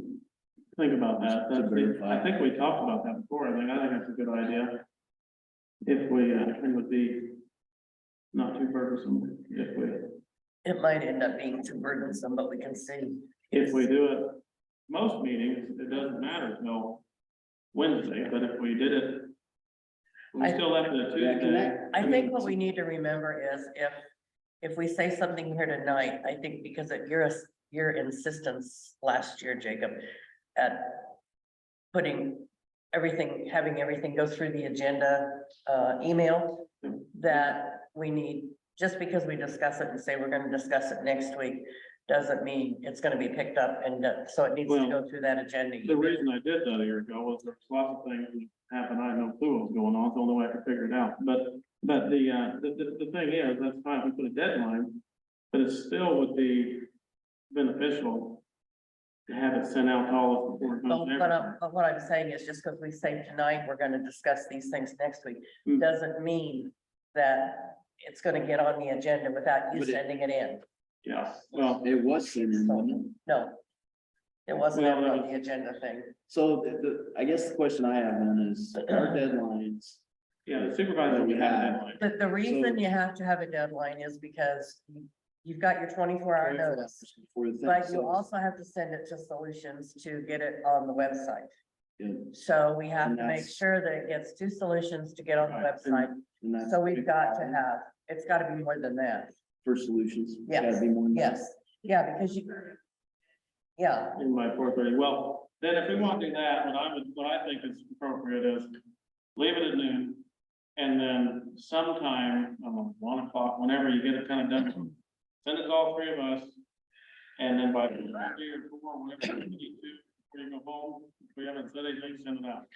think about that. To verify. I think we talked about that before, I think that's a good idea. If we, it would be not too burdensome It might end up being too burdensome, but we can see. if we do it. Most meetings, it doesn't matter till Wednesday, but if we did it. We I- still left it at Yeah, can Tuesday. I think what we need to remember is if we say something here tonight, I think because of your insistence last year, Jacob, at putting everything, having everything go through the agenda, email, that we need, just because we discuss it and say we're gonna discuss it next week, doesn't mean it's gonna be picked up, and so it needs to Well, go through that agenda. The reason I did that a year ago was there's lots of things that happened, I had no clue what was going on, it's the only way I could figure it out, but the thing is, that's fine, we put a deadline, but it still would be beneficial to have it sent out to all of us before it goes to everybody. But what I'm saying is just because we say tonight, we're gonna discuss these things next week, Hmm. doesn't mean that it's gonna get on the agenda without you But it- sending it in. Yeah, well, It was seen in one. No. It wasn't Well, ever it on was- the agenda thing. So I guess the question I have then is, our deadlines, yeah, the supervisor would have a deadline. The reason So- you have to have a deadline is because you've got your 24-hour notice. for the thing. But you so- also have to send it to Solutions to get it on the website. Yeah, So we have And to make that's- sure that it gets to Solutions to get on the Right. website. and that's So a we've big got to problem have, it's gotta be more than that. For solutions. It's Yes, gotta be more than that. Yes, yeah, because you. Yeah, In my 4:30, well, then if we want to do that, what I think is appropriate is leave it at noon. And then sometime, 1 o'clock, whenever you get it kind of done, send it to all three of us. And then by 3 or 4, whenever you need to, before you go home, if we haven't said anything, send it out.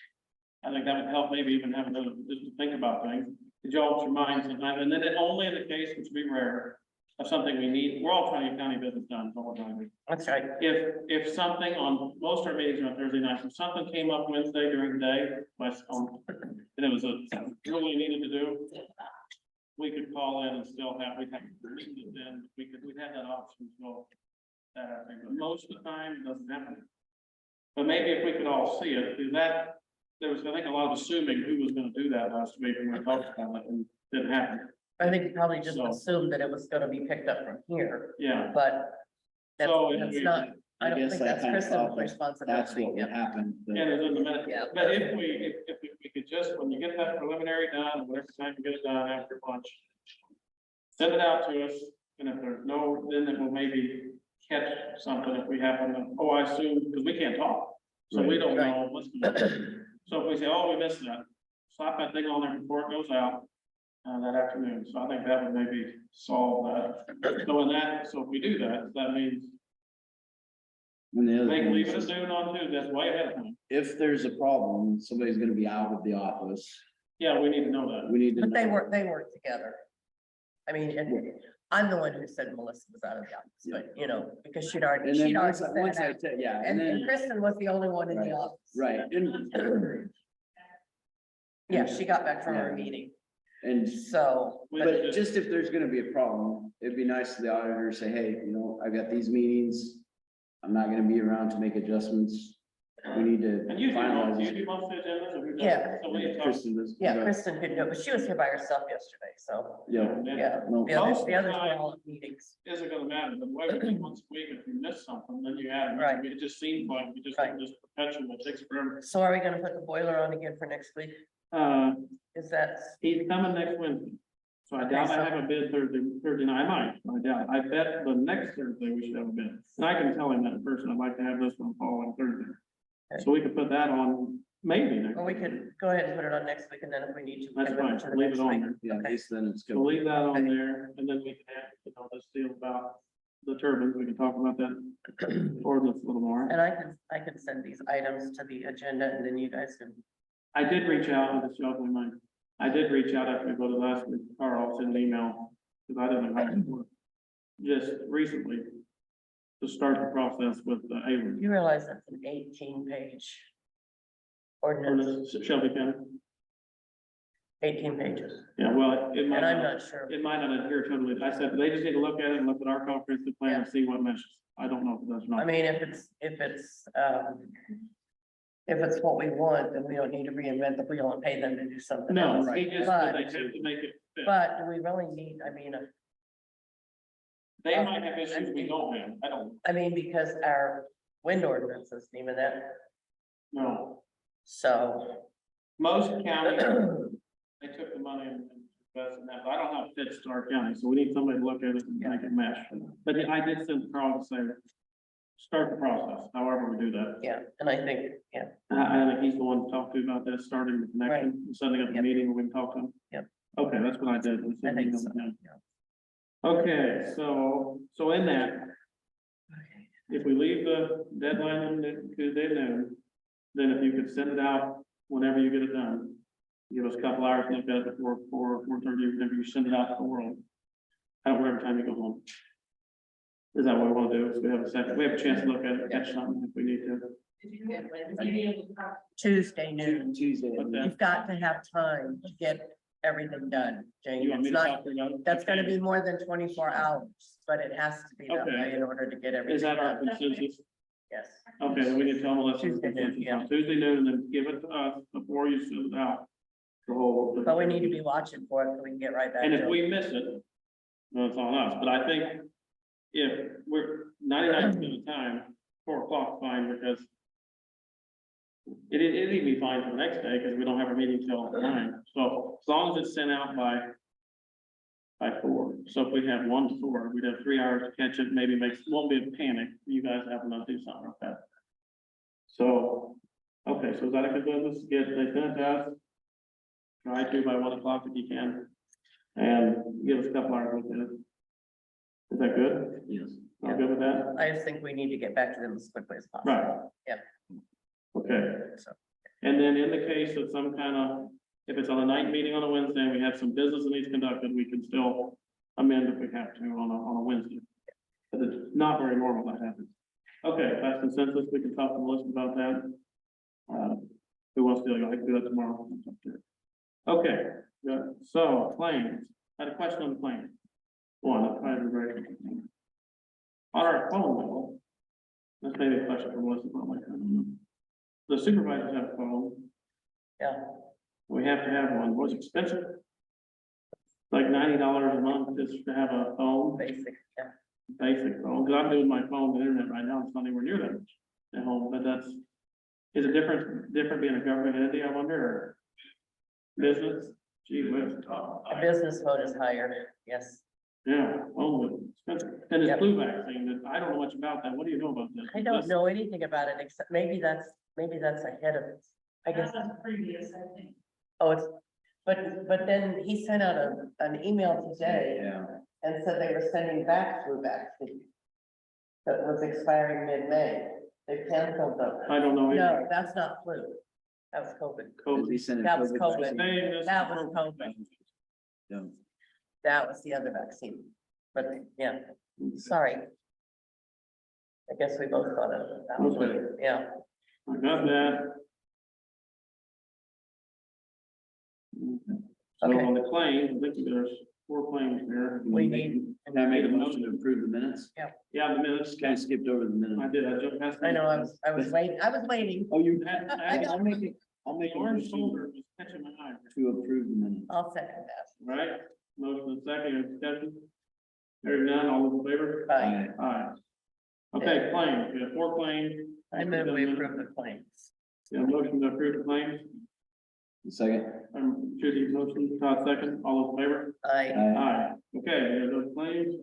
I think that would help, maybe even have another, just to think about things, to jog your mind sometime, and then it only in the case, which would be rare, of something we need, we're all trying to get county business done, all the time. that's right. If something on, most of our meetings are on Thursday nights, if something came up Wednesday during the day, and it was really needed to do, we could call in and still have, we'd have, then we'd have that option, so. I think, but most of the time, it doesn't happen. But maybe if we could all see it, do that, there was, I think, a lot of assuming who was gonna do that last week, when we talked about it, and it didn't happen, I think you probably just So- assumed that it was gonna be picked up from here, yeah. but that's, So if that's we- not, I don't guess think I that's kinda Kristen's thought that's responsibility. what would Yeah. happen. but- Yeah, there's in the minute, Yeah. but if we could just, when you get that preliminary done, whatever time you get it done after lunch. Send it out to us, and if there's no, then it will maybe catch something if we happen to, I assume, because we can't talk. So we don't know what's going on. So if we say, we missed that, slap that thing on there before it goes out. That afternoon, so I think that would maybe solve that. So if we do that, that means And the other they can thing leave it is, at noon on Tuesday, that's way ahead of time. if there's a problem, somebody's gonna be out of the office, Yeah, we need to know that. we need to. But they know. work together. I mean, and I'm the one who said Melissa was out of the office, but because she'd already, And then she'd already once, said once I, it. yeah, And then, Kristen was the only one in the Right. office. right, Yeah, she got back from her Yeah. meeting, and, so. but just if there's gonna be a problem, it'd be nice to the auditor to say, hey, I've got these meetings. I'm not gonna be around to make adjustments, we need to And you finalize. do, most agendas, or we just- Yeah. So we talk. Kristen does. Yeah, but- Kristen could do it, but she was here by herself yesterday, so, Yeah, yeah, no, the others, Most the of the others were time- all at meetings. Isn't gonna matter, but why would you once a week, if you miss something, then you add it. Right. It just seems like we just, Right. just perpetual, it takes forever. So are we gonna put the boiler on again for next week? Is that, He's coming next Wednesday. So I Okay, doubt I so- have a bid Thursday night, I might, I doubt, I bet the next Thursday we should have a bid. And I can tell him that in person, I'd like to have this one following Thursday. Okay. So we could put that on maybe next. or we could go ahead and put it on next week, and then if we need to. we That's can move fine, to the leave next it on week. there. yeah, at least then it's So good. leave that on Okay. there, and then we can have, this deal about the turbines, we can talk about that ordinance a little more. And I can send these items to the agenda, and then you guys can, I did reach out, with the shuffling mind. I did reach out after we voted last week, Carl sent an email, because I didn't know how it worked. Just recently, to start the process with the Hayward. you realize that's an 18-page ordinance, Ordinance, Shelby County. 18 pages, Yeah, well, it might and I'm not, not sure. it might not adhere totally. I said, they just need to look at it and look at our comprehensive plan and see what meshes. I don't know if it does or I not. mean, if it's, if it's what we want, then we don't need to reinvent the wheel and pay them to do something No, else. he just said they have to make it fit. But do we really need, I mean, They might have issues we don't have, I don't because our wind ordinance isn't even that, know. so. Most counties, they took the money and invested in that, but I don't know if it fits to our county, so we need somebody to look at it and make it mesh. But I did send Carl to say, start the process, however we do that. Yeah, and I think, yeah, I think he's the one to talk to about this, starting the connection, setting up the Yep. meeting where we can talk to him. Yep. Okay, that's what I did. was I send think him so. down. yeah. Okay, so in that, if we leave the deadline on Tuesday at noon, then if you could send it out whenever you get it done. Give us a couple hours to look at it before 4:30, whenever you send it out to the world. Whatever time you go home. Is that what we want to do? So we have a second, we have a chance to look at it, catch something if we need to. Did you get Wednesday? Tuesday noon, Tuesday. But then- you've got to have time to get everything done, Jane. You want me It's to not, talk to you? that's gonna be more than 24 hours, but it has to be that Okay. way in order to get everything. Is that our done. consensus? Yes. Okay, then we can tell them let's Tuesday noon, yeah. Tuesday noon, and then give it to us before you send it out. The whole. But we need to be watching for it so we can get right back And to if it. we miss it, well, it's on us, but I think if we're 99% of the time, 4 o'clock fine, because it'd even be fine for the next day, because we don't have a meeting till 9, so as long as it's sent out by 4, so if we have 1 to 4, we'd have 3 hours to catch it, maybe won't be a panic, you guys having to do something like that. So, okay, so is that a consensus? Get, they send it to us. Try to by 1 o'clock if you can, and give us a couple hours with it. Is that good? Yes. All good with that? I just think we need to get back to them as quickly as possible. Right. Yep. Okay, So, and then in the case of some kind of, if it's on a night meeting on a Wednesday, and we have some business that needs conducted, we can still amend if we have to on a Wednesday. But it's not very normal that happens. Okay, that's consensus, we can talk to Melissa about that. Who wants to do it? I can do that tomorrow. Okay, good. So claims, I had a question on the claims. One, I'll try to be very. On our phone bill, this may be a question for Melissa, but I'm like, I don't know. The supervisors have a phone, yeah, we have to have one, was expensive? Like $90 a month just to have a phone, basic, yeah. basic phone, because I'm doing my phone and internet right now, it's not anywhere near that much at home, but that's. Is it different being a government entity, I wonder, or business? Gee whiz. A business phone is higher, yes. Yeah, phone bill, expensive, and this Yep. flu vaccine, that I don't know much about that, what do you know about this? I don't know anything about it, except maybe that's ahead of it. I guess, Previous, I think. oh, it's, but then he sent out an email today Yeah. and said they were sending back flu vaccine. That was expiring mid-May. They canceled them. I don't know. No, that's not flu. That was COVID. COVID. He sent it That was COVID COVID. vaccine. Hey, this- That was COVID. Yeah. That was the other vaccine. But yeah, sorry. I guess we both got it. That was flu, yeah. I got that. So Okay. on the claims, I think there's 4 claims there. We need, Can I make a motion to approve the minutes? Yeah, the minutes. Kind of skipped over the I minutes. did, I jumped past. I know, I was waiting. Oh, you, I got- I'll make it, I'll make The a orange motion folder was catching my eye, to approve the minutes. I'll second that. right? Motion and second, any discussion? Hearing none, all those in favor? Bye. Aye. Okay, claims, we have 4 claims. I move we approve the claims. Yeah, motion to approve the claims, Second. Judy motion, Todd second, all those in favor? I Aye. Okay, we have those claims.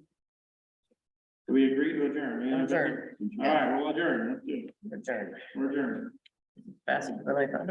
Do we agree to adjourn? Any other adjourn, business? All right, we'll adjourn, let's do it, adjourn. we're adjourned. Faster than I thought.